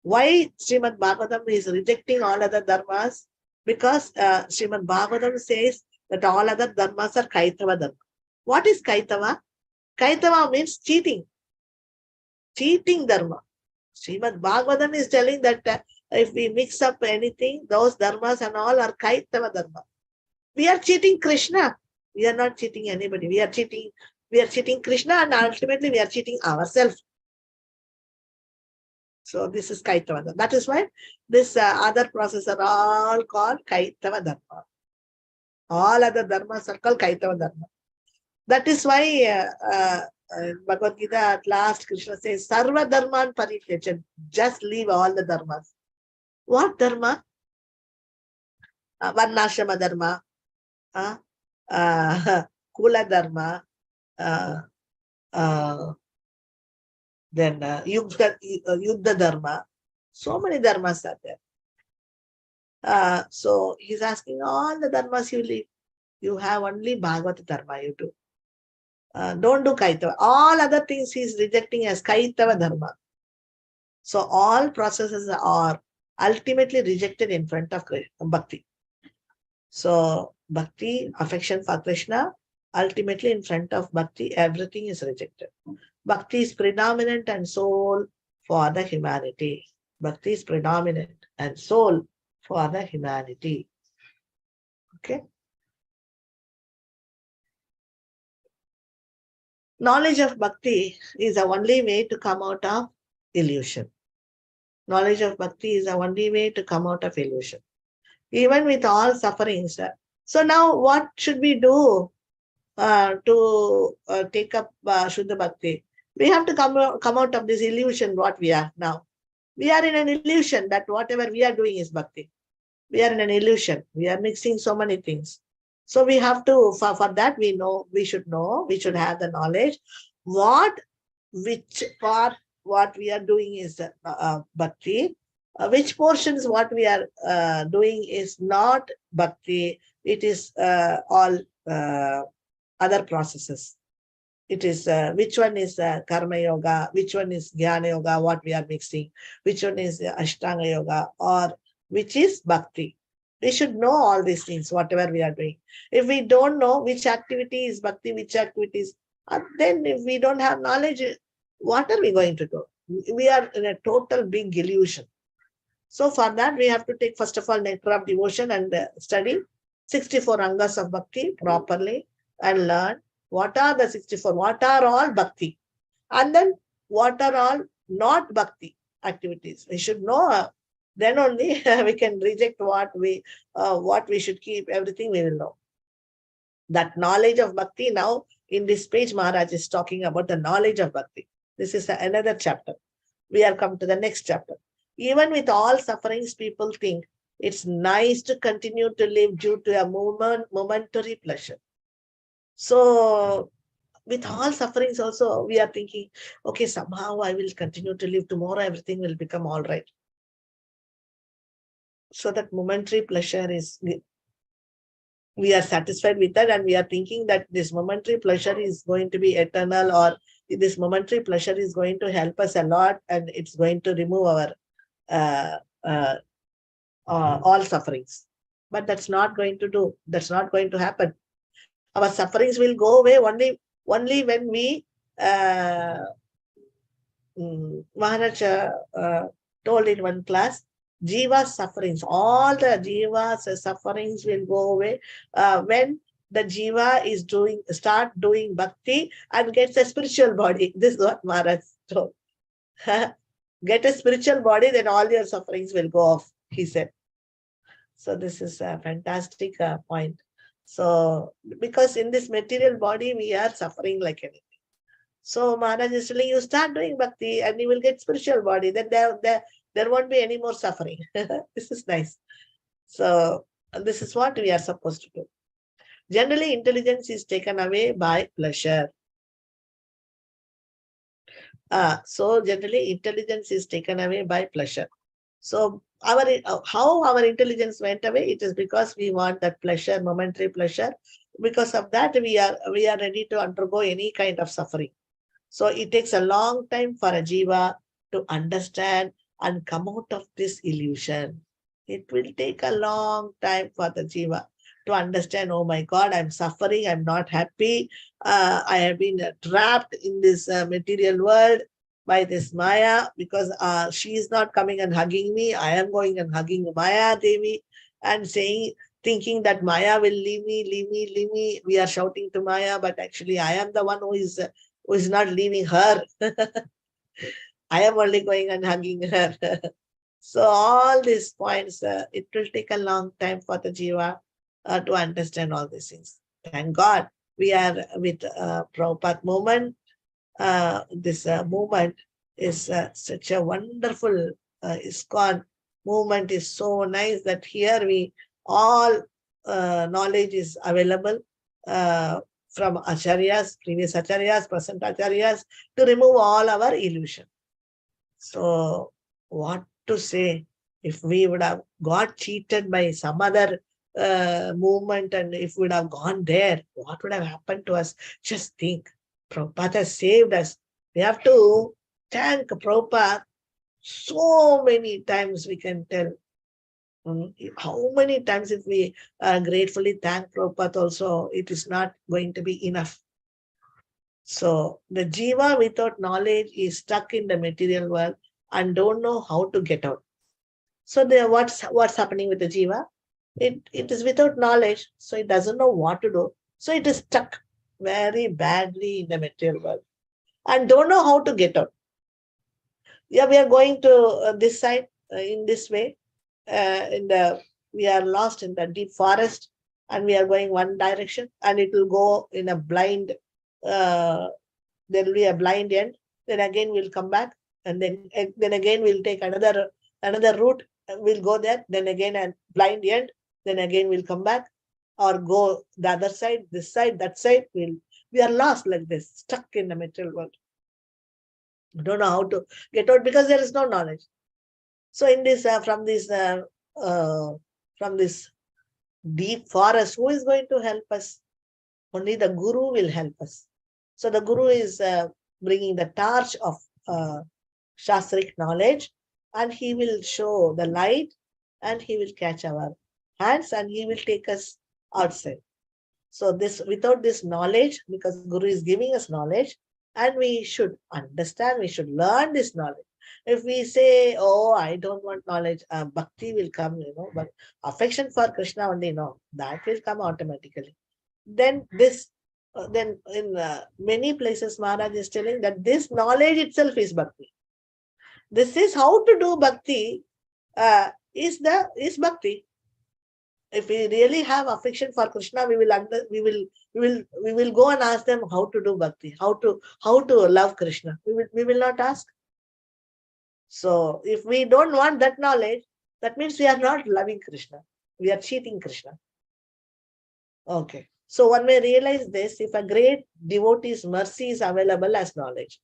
Why Srimad Bhagavatam is rejecting all other dharmas? Because Srimad Bhagavatam says that all other dharmas are Kaitava Dharma. What is Kaitava? Kaitava means cheating. Cheating dharma. Srimad Bhagavatam is telling that if we mix up anything, those dharmas and all are Kaitava Dharma. We are cheating Krishna. We are not cheating anybody. We are cheating Krishna and ultimately we are cheating ourselves. So this is Kaitava Dharma. That is why this other processes are all called Kaitava Dharma. All other dharmas are called Kaitava Dharma. That is why Bhagavad Gita at last Krishna says, Sarva Dharman Parityajam. Just leave all the dharmas. What dharma? Varnashrama Dharma, Kula Dharma, then Yuddha Dharma. So many dharmas are there. So he's asking all the dharmas you leave. You have only Bhagavata Dharma you do. Don't do Kaitava. All other things he's rejecting as Kaitava Dharma. So all processes are ultimately rejected in front of Bhakti. So Bhakti, affection for Krishna, ultimately in front of Bhakti, everything is rejected. Bhakti is predominant and sole for the humanity. Bhakti is predominant and sole for the humanity. Okay. Knowledge of bhakti is the only way to come out of illusion. Knowledge of bhakti is the only way to come out of illusion. Even with all sufferings. So now what should we do to take up Shuddha Bhakti? We have to come out of this illusion what we are now. We are in an illusion that whatever we are doing is bhakti. We are in an illusion. We are mixing so many things. So we have to, for that we should have the knowledge which part what we are doing is bhakti, which portions what we are doing is not bhakti, it is all other processes. It is which one is karma yoga, which one is jnana yoga, what we are mixing, which one is ashtanga yoga, or which is bhakti. We should know all these things, whatever we are doing. If we don't know which activity is bhakti, which activity is, then if we don't have knowledge, what are we going to do? We are in a total big illusion. So for that, we have to take, first of all, nectar of devotion and study 64 angas of bhakti properly and learn what are the 64, what are all bhakti, and then what are all not bhakti. activities. We should know. Then only we can reject what we should keep. Everything we will know. That knowledge of bhakti. Now, in this page, Maharaj is talking about the knowledge of bhakti. This is another chapter. We are come to the next chapter. Even with all sufferings, people think it's nice to continue to live due to a momentary pleasure. So, with all sufferings also, we are thinking, okay, somehow I will continue to live. Tomorrow, everything will become all right. So that momentary pleasure is, we are satisfied with that, and we are thinking that this momentary pleasure is going to be eternal, or this momentary pleasure is going to help us a lot, and it's going to remove our all sufferings. But that's not going to happen. Our sufferings will go away only when we Maharaj told in one class, Jiva's sufferings, all the Jiva's sufferings will go away when the Jiva is start doing bhakti and gets a spiritual body. This is what Maharaj told. Get a spiritual body, then all your sufferings will go off, he said. So this is a fantastic point. So, because in this material body, we are suffering like anything. So Maharaj is telling you, start doing bhakti and you will get spiritual body. Then there won't be any more suffering. This is nice. So this is what we are supposed to do. Generally, intelligence is taken away by pleasure. So generally, intelligence is taken away by pleasure. So how our intelligence went away, it is because we want that pleasure, momentary pleasure. Because of that, we are ready to undergo any kind of suffering. So it takes a long time for a jiva to understand and come out of this illusion. It will take a long time for the jiva to understand, oh my God, I'm suffering, I'm not happy. I have been trapped in this material world by this Maya, because she is not coming and hugging me. I am going and hugging Maya Devi and thinking that Maya will leave me, leave me, leave me. We are shouting to Maya, but actually I am the one who is not leaving her. I am only going and hugging her. So all these points, it will take a long time for the jiva to understand all these things. Thank God we are with Prabhupada movement. This movement is such a wonderful ISKCON movement is so nice that here all knowledge is available from acharyas, previous acharyas, present acharyas, to remove all our illusion. So what to say, if we would have got cheated by some other movement, and if we would have gone there, what would have happened to us? Just think, Prabhupada has saved us. We have to thank Prabhupada so many times, we can tell. How many times if we gratefully thank Prabhupada also, it is not going to be enough. So the jiva without knowledge is stuck in the material world and don't know how to get out. So what's happening with the jiva? It is without knowledge, so it doesn't know what to do. So it is stuck very badly in the material world and don't know how to get out. Yeah, we are going to this side in this way. We are lost in the deep forest and we are going one direction, and it will go in a blind, there will be a blind end. Then again we'll come back, and then again we'll take another route. We'll go there, then again a blind end, then again we'll come back, or go the other side, this side, that side. We are lost like this, stuck in the material world. We don't know how to get out because there is no knowledge. So in this, from this deep forest, who is going to help us? Only the Guru will help us. So the Guru is bringing the torch of Shastric knowledge, and he will show the light, and he will catch our hands, and he will take us outside. So without this knowledge, because Guru is giving us knowledge, and we should understand, we should learn this knowledge. If we say, oh, I don't want knowledge, bhakti will come, but affection for Krishna only, no, that will come automatically. Then in many places, Maharaj is telling that this knowledge itself is bhakti. This is how to do bhakti. Is bhakti. If we really have affection for Krishna, we will go and ask them how to do bhakti, how to love Krishna. We will not ask. So if we don't want that knowledge, that means we are not loving Krishna. We are cheating Krishna. Okay. So one may realize this if a great devotee's mercy is available as knowledge.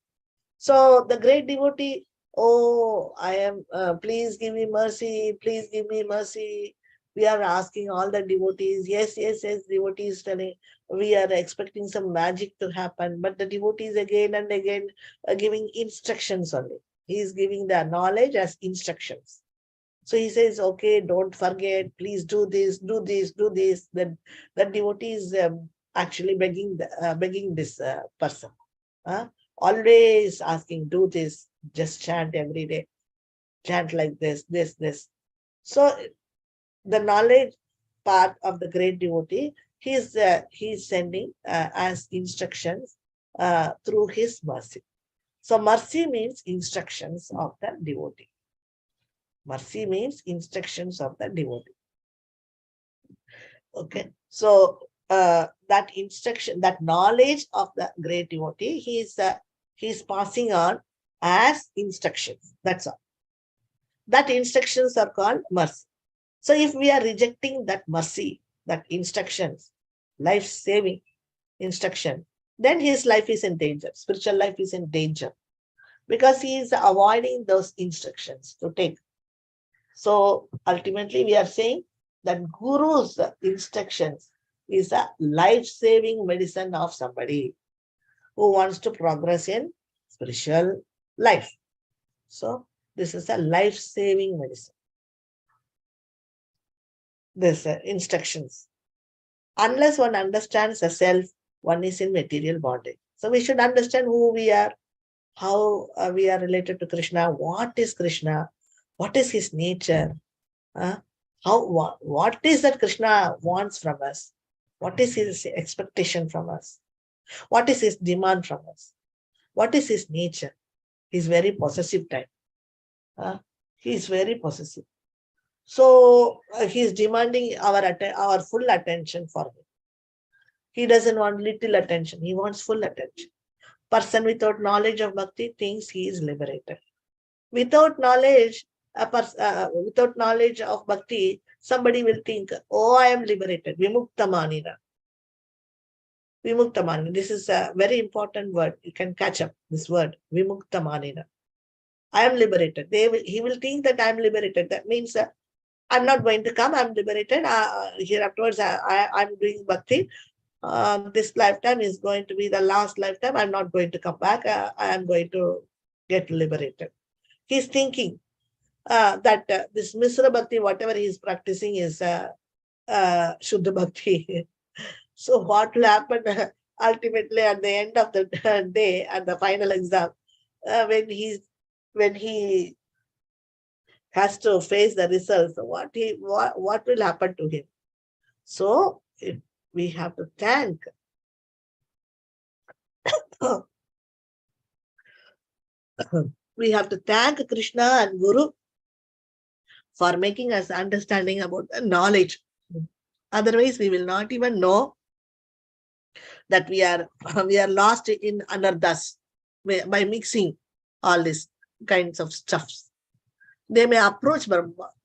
So the great devotee, oh, I am, please give me mercy, please give me mercy. We are asking all the devotees, yes, devotees telling, we are expecting some magic to happen, but the devotees again and again are giving instructions only. He is giving the knowledge as instructions. So he says, okay, don't forget, please do this, do this, do this. Then the devotee is actually begging this person. Always asking, do this, just chant every day. Chant like this. So the knowledge part of the great devotee, he is sending as instructions through his mercy. So mercy means instructions of the devotee. Mercy means instructions of the devotee. Okay. So that instruction, that knowledge of the great devotee, he is passing on as instructions. That's all. That instructions are called mercy. So if we are rejecting that mercy, that instructions, life-saving instruction, then his life is in danger. Spiritual life is in danger because he is avoiding those instructions to take. So ultimately we are saying that Guru's instructions is a life-saving medicine of somebody who wants to progress in spiritual life. So this is a life-saving medicine. This instructions. Unless one understands the self, one is in material bondage. So we should understand who we are, how we are related to Krishna, what is Krishna, what is his nature, what is that Krishna wants from us, what is his expectation from us, what is his demand from us, what is his nature. He's very possessive type. He is very possessive. So he is demanding our full attention for him. He doesn't want little attention. He wants full attention. Person without knowledge of bhakti thinks he is liberated. Without knowledge of bhakti, somebody will think, oh, I am liberated. Vimuktamanina. Vimuktamanina. This is a very important word. You can catch up this word. Vimuktamanina. I am liberated. He will think that I am liberated. That means I'm not going to come. I'm liberated. Here afterwards, I'm doing bhakti. This lifetime is going to be the last lifetime. I'm not going to come back. I am going to get liberated. He's thinking that this Misra Bhakti, whatever he is practicing is Suddha Bhakti. So what will happen ultimately at the end of the day, at the final exam, when he has to face the results, what will happen to him? So we have to thank Krishna and Guru for making us understanding about the knowledge. Otherwise, we will not even know that we are lost in anarthas by mixing all these kinds of stuffs. They may approach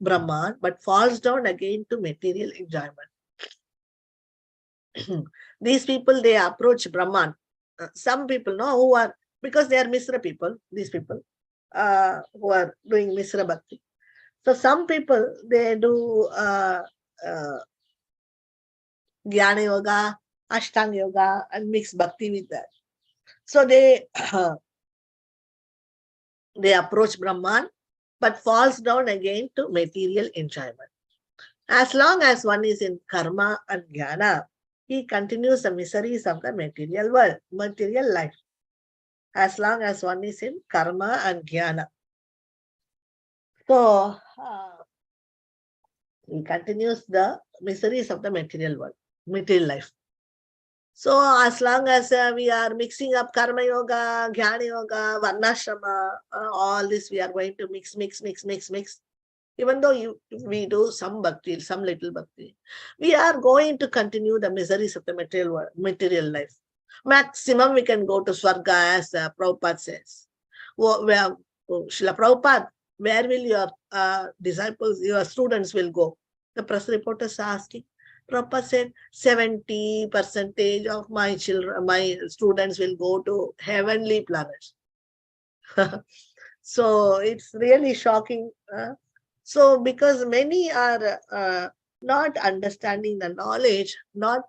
Brahman, but falls down again to material enjoyment. These people, they approach Brahman. Some people know who are, because they are Misra people, these people who are doing Misra Bhakti. So some people, they do Jnana Yoga, Ashtanga Yoga, and mix Bhakti with that. So they approach Brahman, but falls down again to material enjoyment. As long as one is in karma and jnana, he continues the miseries of the material world, material life. As long as one is in karma and jnana. So he continues the miseries of the material world, material life. So as long as we are mixing up karma yoga, jnana yoga, varnashrama, all this we are going to mix. Even though we do some bhakti, some little bhakti, we are going to continue the miseries of the material life. Maximum we can go to Swarga, as Prabhupada says. Where, Srila Prabhupada, where will your disciples, your students will go? The press reporters are asking. Prabhupada said 70% of my children, my students will go to heavenly planets. So it's really shocking. So because many are not understanding the knowledge, not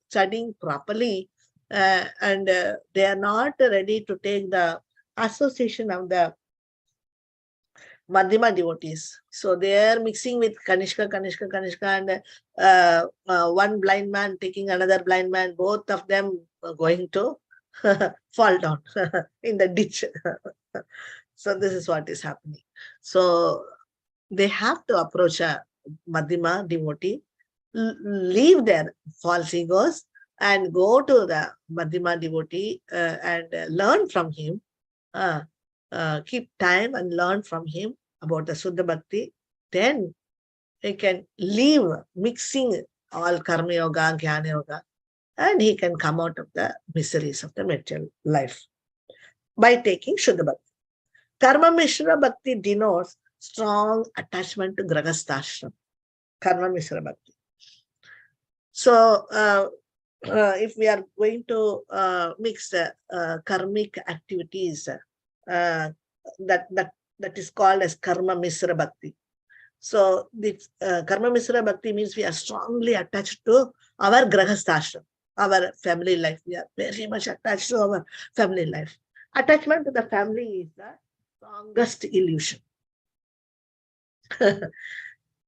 studying properly, and they are not ready to take the association of the Madhyama devotees. So they are mixing with Kanishka, and one blind man taking another blind man, both of them are going to fall down in the ditch. So this is what is happening. So they have to approach a Madhyama devotee, leave their false egos, and go to the Madhyama devotee and learn from him. Keep time and learn from him about the Suddha Bhakti. Then he can leave mixing all Karma Yoga, Jnana Yoga, and he can come out of the miseries of the material life by taking Shuddha Bhakti. Karma Mishra Bhakti denotes strong attachment to Grahasthashram. Karma Mishra Bhakti. So, if we are going to mix karmic activities, that is called as Karma Mishra Bhakti. So, the Karma Mishra Bhakti means we are strongly attached to our Grahasthashram, our family life. We are very much attached to our family life. Attachment to the family is the strongest illusion.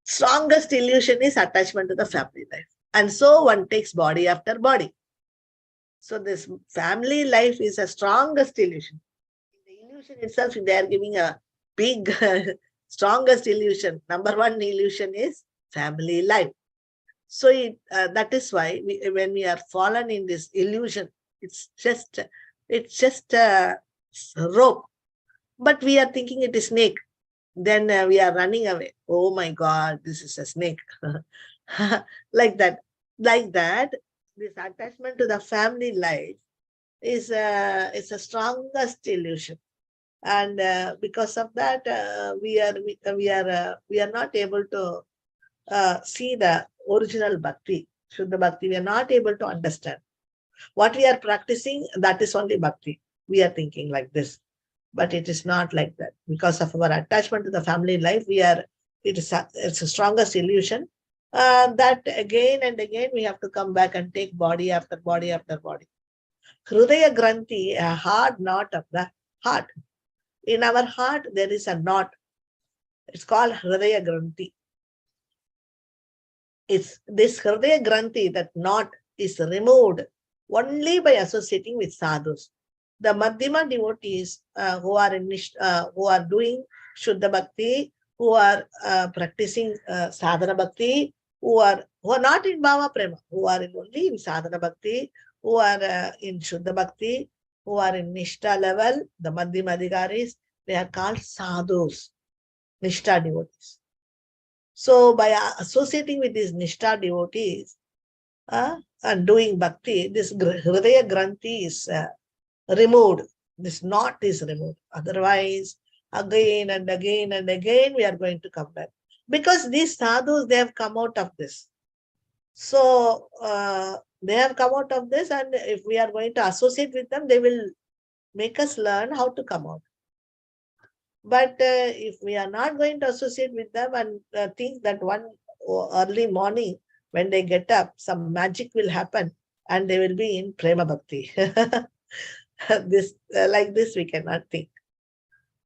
Strongest illusion is attachment to the family life. And so one takes body after body. So this family life is a strongest illusion. In the illusion itself, they are giving a big, strongest illusion. Number one illusion is family life. So that is why when we are fallen in this illusion, it's just a rope. But we are thinking it is snake. Then we are running away. Oh my God, this is a snake. Like that. This attachment to the family life is a strongest illusion. And because of that, we are not able to see the original bhakti, Shuddha Bhakti. We are not able to understand. What we are practicing, that is only bhakti. We are thinking like this. But it is not like that. Because of our attachment to the family life, it's a strongest illusion. That again and again we have to come back and take body after body after body. Hrudaya Granthi, a hard knot of the heart. In our heart, there is a knot. It's called Hrudaya Granthi. It's this Hrudaya Granthi, that knot, is removed only by associating with sadhus. The Madhyama devotees who are doing Shuddha Bhakti, who are practicing Sadhana Bhakti, who are not in Bhava Prema, who are only in Sadhana Bhakti, who are in Shuddha Bhakti, who are in Nishta level, the Madhyama Adhikaris, they are called sadhus, Nishta devotees. So by associating with these Nishta devotees and doing Bhakti, this Hridaya Granthi is removed. This knot is removed. Otherwise, again and again and again, we are going to come back. Because these sadhus, they have come out of this. So, they have come out of this, and if we are going to associate with them, they will make us learn how to come out. But if we are not going to associate with them and think that one early morning, when they get up, some magic will happen and they will be in Prema Bhakti. Like this, we cannot think.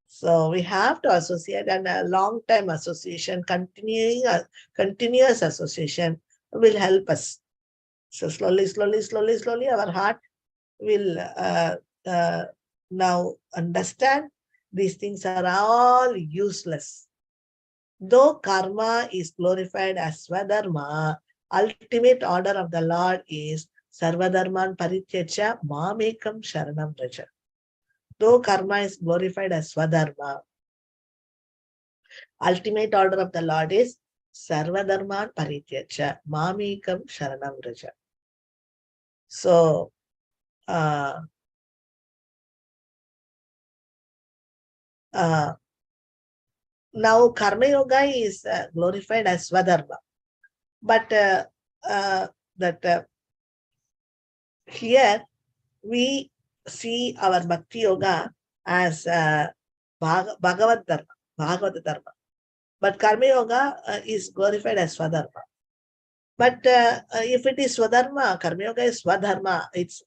So we have to associate, and a long-time association, continuous association will help us. So slowly, our heart will now understand these things are all useless. Though karma is glorified as Swadharma, ultimate order of the Lord is Sarvadharman parityaja mamekam sharanam vraja. Though karma is glorified as Swadharma, ultimate order of the Lord is Sarvadharman parityaja mamekam sharanam vraja. So, now Karma Yoga is glorified as Swadharma. But here we see our Bhakti Yoga as Bhagavad Dharma. But Karma Yoga is glorified as Swadharma. But if it is Swadharma, Karma Yoga is Swadharma, it's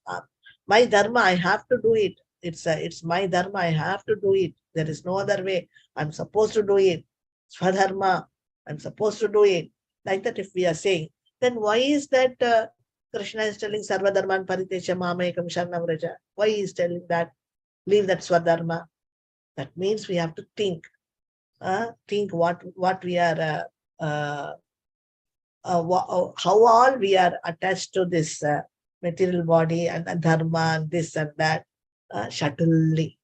my Dharma, I have to do it. It's my Dharma, I have to do it. There is no other way. I'm supposed to do it. Swadharma, I'm supposed to do it. Like that, if we are saying, then why is that Krishna is telling Sarvadharman Paritesha Mamayakam Sharanam Vraja? Why is telling that? Leave that Swadharma. That means we have to think. Think what we are, how all we are attached to this material body and dharma and this and that subtly.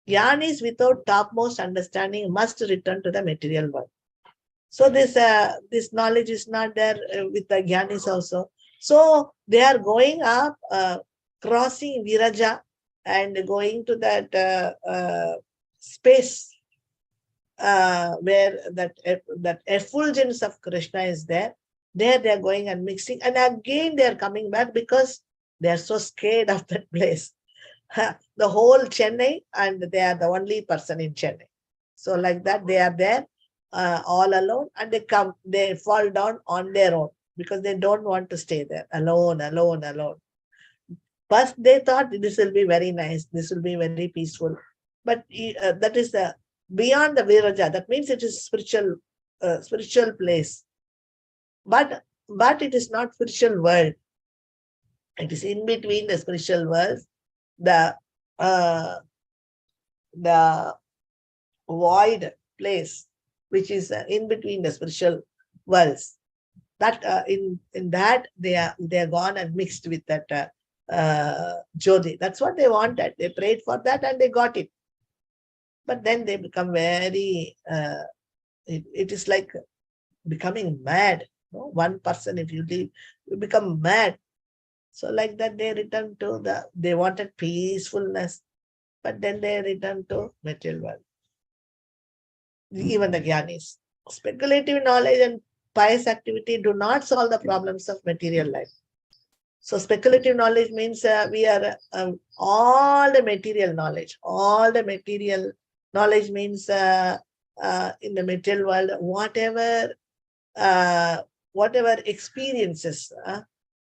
Jnanis without topmost understanding must return to the material world. So this knowledge is not there with the Jnanis also. So they are going up, crossing Viraja and going to that space where that effulgence of Krishna is there. There they are going and mixing, and again they are coming back because they are so scared of that place. The whole Chennai, and they are the only person in Chennai. So like that, they are there all alone, and they fall down on their own because they don't want to stay there alone. First they thought this will be very nice, this will be very peaceful, but that is the beyond the Viraja. That means it is spiritual place, but it is not spiritual world. It is in between the spiritual world, the void place, which is in between the spiritual worlds. That in that they are gone and mixed with that Jyoti. That's what they wanted. They prayed for that and they got it. But then they become very, it is like becoming mad. No? One person, if you leave, you become mad. So like that, they return to they wanted peacefulness, but then they return to material world. Even the Jnanis. Speculative knowledge and pious activity do not solve the problems of material life. So speculative knowledge means we are all the material knowledge. All the material knowledge means in the material world, whatever experiences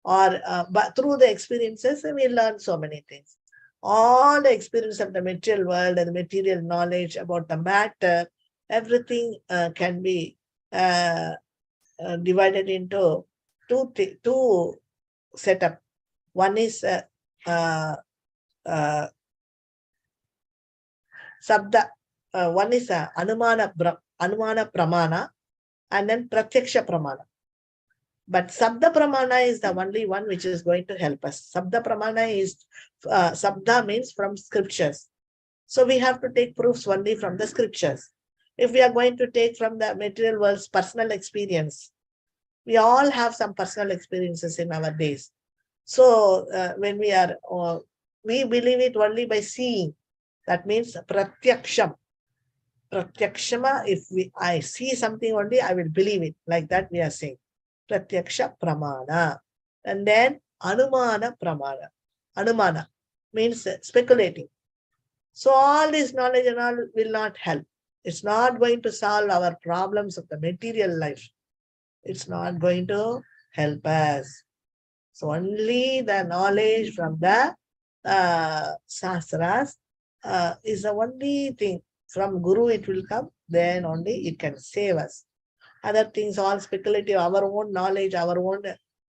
but through the experiences we learn so many things. All the experience of the material world and the material knowledge about the matter, everything can be divided into two setup. One is Sabda. One is Anumana Pramana, and then Pratyaksha Pramana. But Sabda Pramana is the only one which is going to help us. Sabda Pramana is, Sabda means from scriptures. So we have to take proofs only from the scriptures. If we are going to take from the material world's personal experience, we all have some personal experiences in our days. So when we are, we believe it only by seeing. That means Pratyaksham. Pratyakshama, if I see something only, I will believe it. Like that we are saying. Pratyaksha Pramana. And then Anumana Pramana. Anumana means speculating. So all this knowledge and all will not help. It's not going to solve our problems of the material life. It's not going to help us. So only the knowledge from the Sastras is the only thing. From Guru it will come, then only it can save us. Other things, all speculative, our own knowledge, our own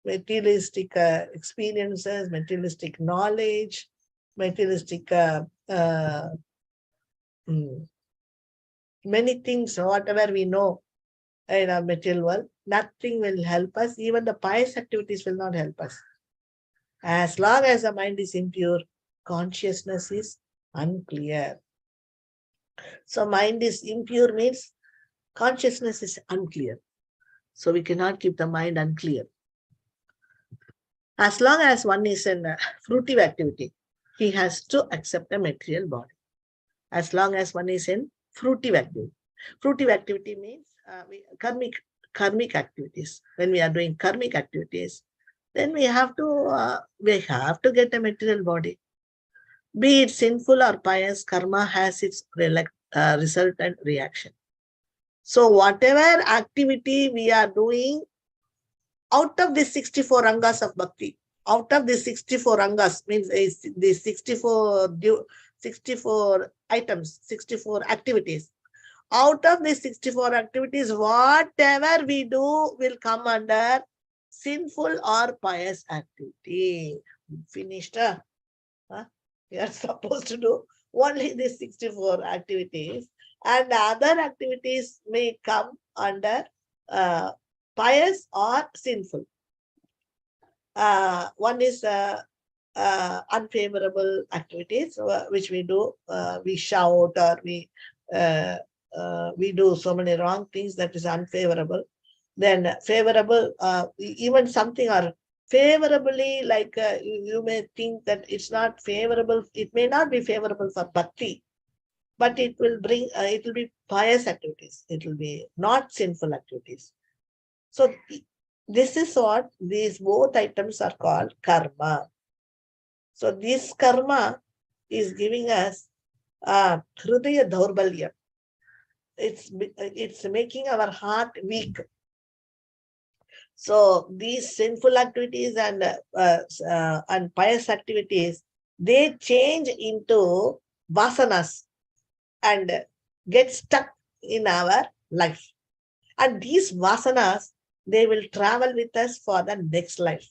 materialistic experiences, materialistic knowledge, materialistic many things, whatever we know in our material world, nothing will help us. Even the pious activities will not help us. As long as the mind is impure, consciousness is unclear. So mind is impure means consciousness is unclear. So we cannot keep the mind unclear. As long as one is in fruitive activity, he has to accept a material body. As long as one is in fruitive activity. Fruitive activity means karmic activities. When we are doing karmic activities, then we have to get a material body. Be it sinful or pious, karma has its resultant reaction. So whatever activity we are doing, out of the 64 rangas of bhakti, out of the 64 rangas means the 64 items, 64 activities. Out of the 64 activities, whatever we do will come under sinful or pious activity. Finished. We are supposed to do only these 64 activities, and other activities may come under pious or sinful. One is unfavorable activities which we do. We shout or we do so many wrong things that is unfavorable. Then favorable, even something or favorably, like you may think that it's not favorable. It may not be favorable for bhakti, but it will bring, it will be pious activities. It will be not sinful activities. So this is what these both items are called karma. So this karma is giving us hridaya daurbalya. It's making our heart weak. So these sinful activities and pious activities, they change into vasanas and get stuck in our life. And these vasanas, they will travel with us for the next life.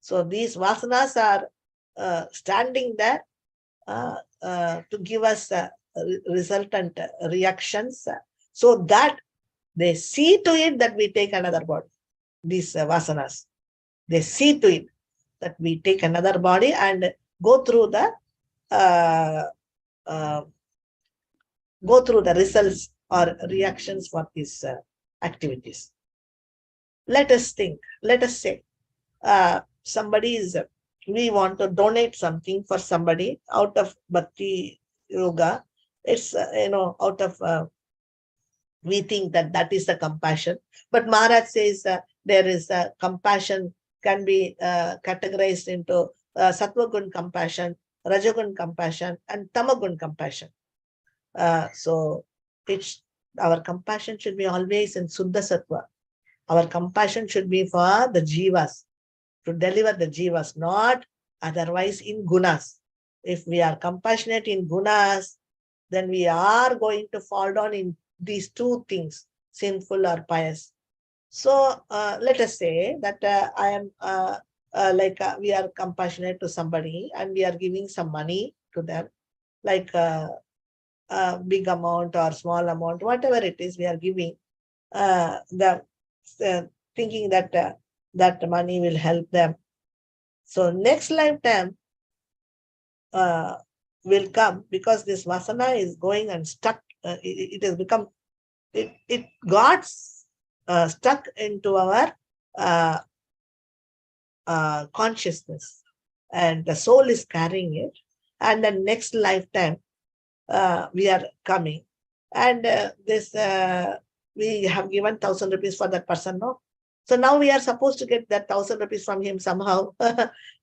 So these vasanas are standing there to give us resultant reactions, so that they see to it that we take another body. These vasanas, they see to it that we take another body and go through the results or reactions for these activities. Let us think. Let us say we want to donate something for somebody out of bhakti yoga. It's out of we think that is the compassion. But Maharaj says there is compassion can be categorized into sattva-gun compassion, rajagun compassion, and tamagun compassion. So our compassion should be always in Suddha Sattva. Our compassion should be for the jivas, to deliver the jivas, not otherwise in gunas. If we are compassionate in gunas, then we are going to fall down in these two things, sinful or pious. So let us say that I am we are compassionate to somebody and we are giving some money to them, like big amount or small amount, whatever it is we are giving, thinking that that money will help them. So next lifetime will come, because this vasana is going and stuck. It has become, it got stuck into our consciousness, and the soul is carrying it. And the next lifetime we are coming, and we have given 1,000 rupees for that person, no? So now we are supposed to get that 1,000 rupees from him somehow,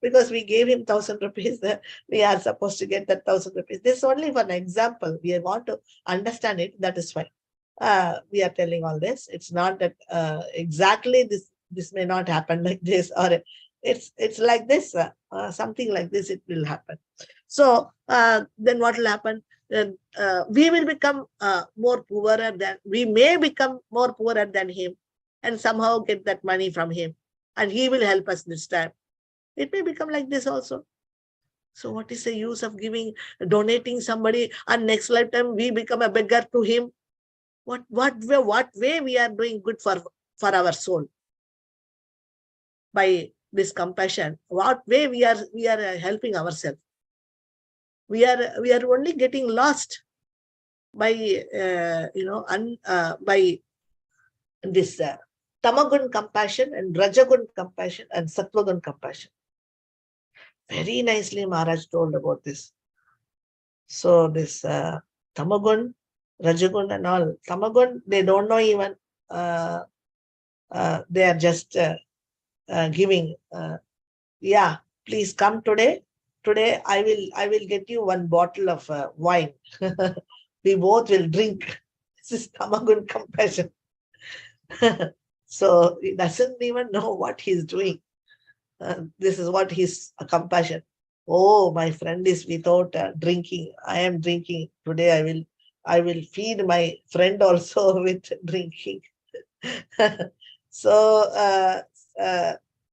because we gave him 1,000 rupees. We are supposed to get that 1,000 rupees. This is only for an example. We want to understand it. That is why we are telling all this. It's not that exactly this may not happen like this, or it's like this. Something like this, it will happen. So then what will happen? Then we will become more poorer than, we may become more poorer than him, and somehow get that money from him, and he will help us this time. It may become like this also. So what is the use of donating somebody, and next lifetime we become a beggar to him? What way we are doing good for our soul? By this compassion, what way we are helping ourselves? We are only getting lost by by this tamagun compassion and rajagun compassion and sattvagun compassion. Very nicely Maharaj told about this. So this tamagun, rajagun and all, tamagun, they don't know even, they are just giving, yeah, please come today. Today I will get you one bottle of wine. We both will drink. This is tamagun compassion. So he doesn't even know what he's doing. This is what his compassion. Oh, my friend is without drinking. I am drinking. Today I will feed my friend also with drinking. So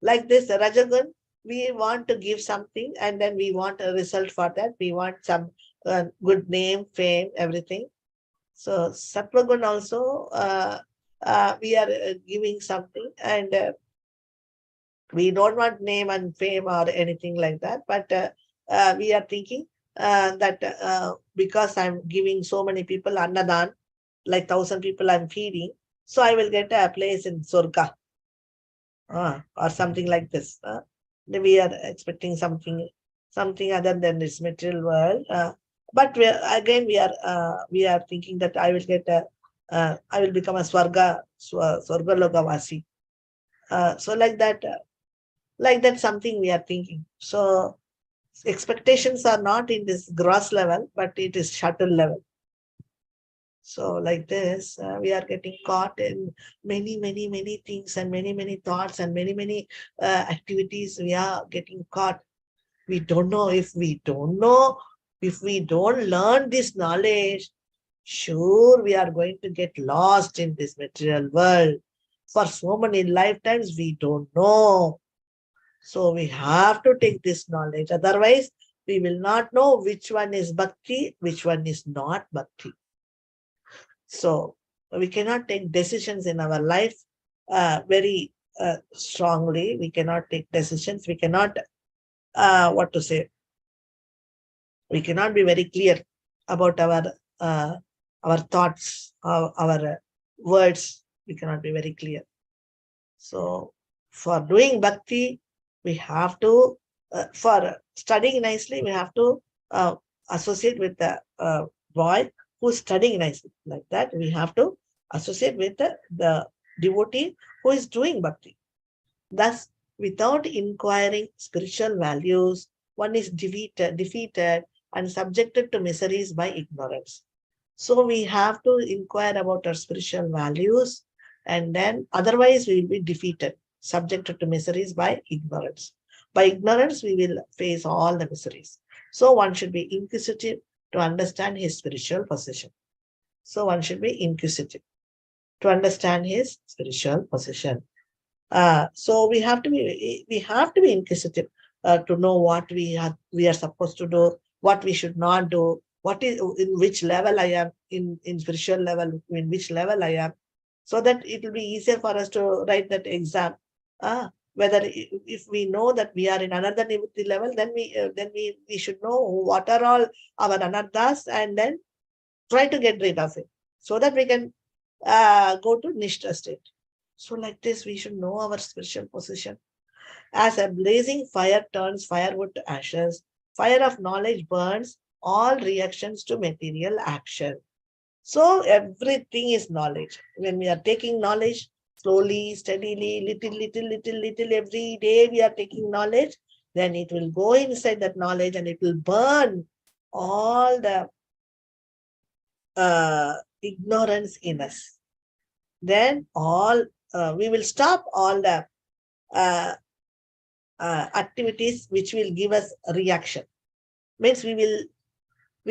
like this, Rajagun, we want to give something and then we want a result for that. We want some good name, fame, everything. So Sattvagun also, we are giving something and we don't want name and fame or anything like that, but we are thinking that because I'm giving so many people annadan, like 1,000 people I'm feeding, so I will get a place in Surga or something like this. We are expecting something other than this material world. But again, we are thinking that I will get I will become a Swarga Lokavasi. So like that something we are thinking. So expectations are not in this gross level, but it is subtle level. So like this, we are getting caught in many things and many thoughts and many activities. We are getting caught. We don't know. If we don't learn this knowledge, sure, we are going to get lost in this material world. For so many lifetimes, we don't know. So we have to take this knowledge. Otherwise, we will not know which one is bhakti, which one is not bhakti. So we cannot take decisions in our life very strongly. We cannot take decisions. We cannot, we cannot be very clear about our thoughts, our words. We cannot be very clear. So for doing bhakti, we have to, for studying nicely, we have to associate with the boy who's studying nicely. Like that, we have to associate with the devotee who is doing bhakti. Thus, without inquiring spiritual values, one is defeated and subjected to miseries by ignorance. So we have to inquire about our spiritual values, and then otherwise we will be defeated, subjected to miseries by ignorance. By ignorance, we will face all the miseries. So one should be inquisitive to understand his spiritual position. So one should be inquisitive to understand his spiritual position. So we have to be inquisitive to know what we are supposed to do, what we should not do, what is in which level I am in spiritual level, in which level I am, so that it will be easier for us to write that exam. Whether if we know that we are in another nivritti level, then we should know what are all our anarthas and then try to get rid of it so that we can go to nishta state. So like this, we should know our spiritual position. As a blazing fire turns firewood to ashes, fire of knowledge burns all reactions to material action. So everything is knowledge. When we are taking knowledge, slowly, steadily, little, every day we are taking knowledge, then it will go inside that knowledge and it will burn all the ignorance in us. Then we will stop all the activities which will give us a reaction. Means we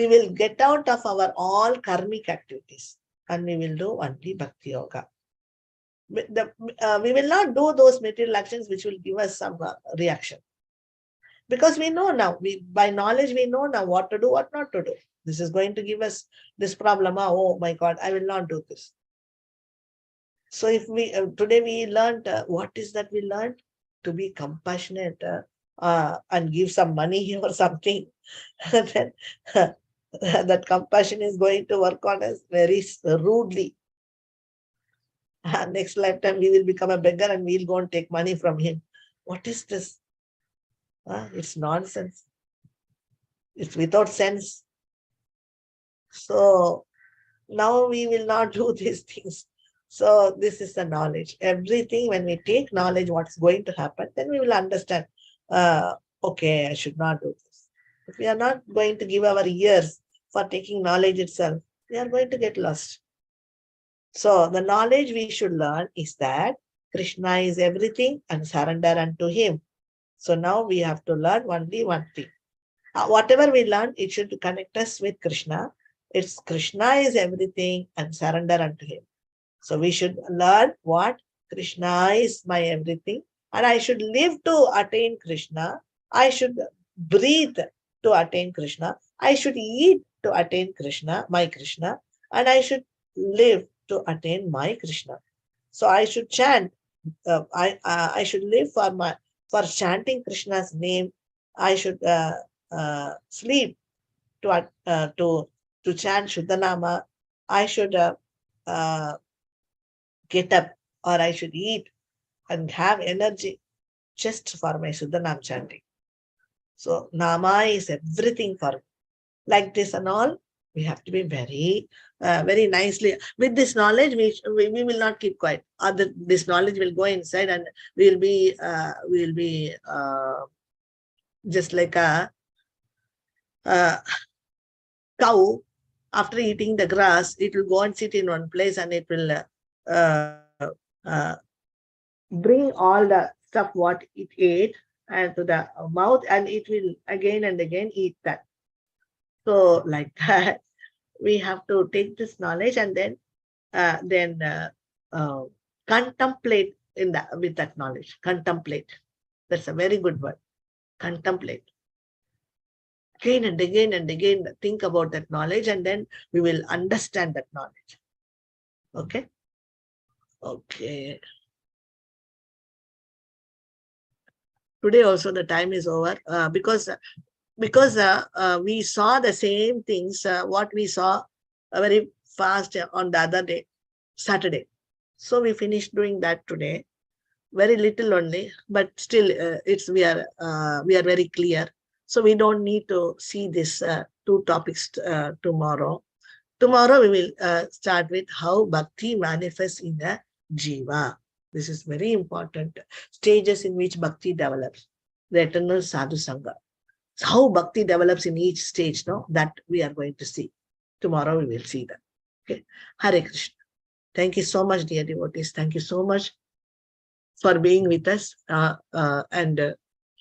will get out of our all karmic activities and we will do only bhakti yoga. We will not do those material actions which will give us some reaction. Because we know now, by knowledge we know now what to do, what not to do. This is going to give us this problem. Oh my God, I will not do this. So if we today we learned, what is that we learned? to be compassionate and give some money or something, then that compassion is going to work on us very rudely. Next lifetime, we will become a beggar and we'll go and take money from him. What is this? It's nonsense. It's without sense. So now we will not do these things. So this is the knowledge. Everything, when we take knowledge, what's going to happen, then we will understand, okay, I should not do this. If we are not going to give our ears for taking knowledge itself, we are going to get lost. So the knowledge we should learn is that Krishna is everything and surrender unto him. So now we have to learn only one thing. Whatever we learn, it should connect us with Krishna. It's Krishna is everything and surrender unto him. So we should learn what? Krishna is my everything and I should live to attain Krishna. I should breathe to attain Krishna. I should eat to attain Krishna, my Krishna, and I should live to attain my Krishna. So I should chant. I should live for chanting Krishna's name. I should sleep to chant Shuddhanama. I should get up, or I should eat and have energy just for my Shuddhanam chanting. So Nama is everything for me. Like this and all, we have to be very, very nicely. With this knowledge, we will not keep quiet. This knowledge will go inside and we will be just like a cow. After eating the grass, it will go and sit in one place and it will bring all the stuff what it ate and to the mouth, and it will again and again eat that. So like that, we have to take this knowledge and then contemplate with that knowledge. Contemplate. That's a very good word. Contemplate. Again and again and again, think about that knowledge, and then we will understand that knowledge. Okay? Okay. Today also the time is over because we saw the same things, what we saw very fast on the other day, Saturday. So we finished doing that today. Very little only, but still we are very clear. So we don't need to see this two topics tomorrow. Tomorrow we will start with how bhakti manifests in a jiva. This is very important. Stages in which bhakti develops. The eternal sadhu sangha. So how bhakti develops in each stage, no? That we are going to see. Tomorrow we will see that. Okay. Hare Krishna. Thank you so much, dear devotees. Thank you so much for being with us and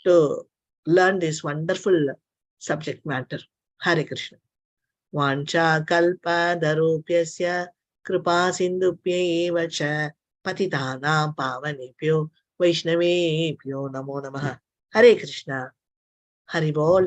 to learn this wonderful subject matter. Hare Krishna. Vancha kalpa darupyasya kripa sindhupya cha patitanam pavanebhyo vaishnavebhyo namo namaha. Hare Krishna. Hari Bol.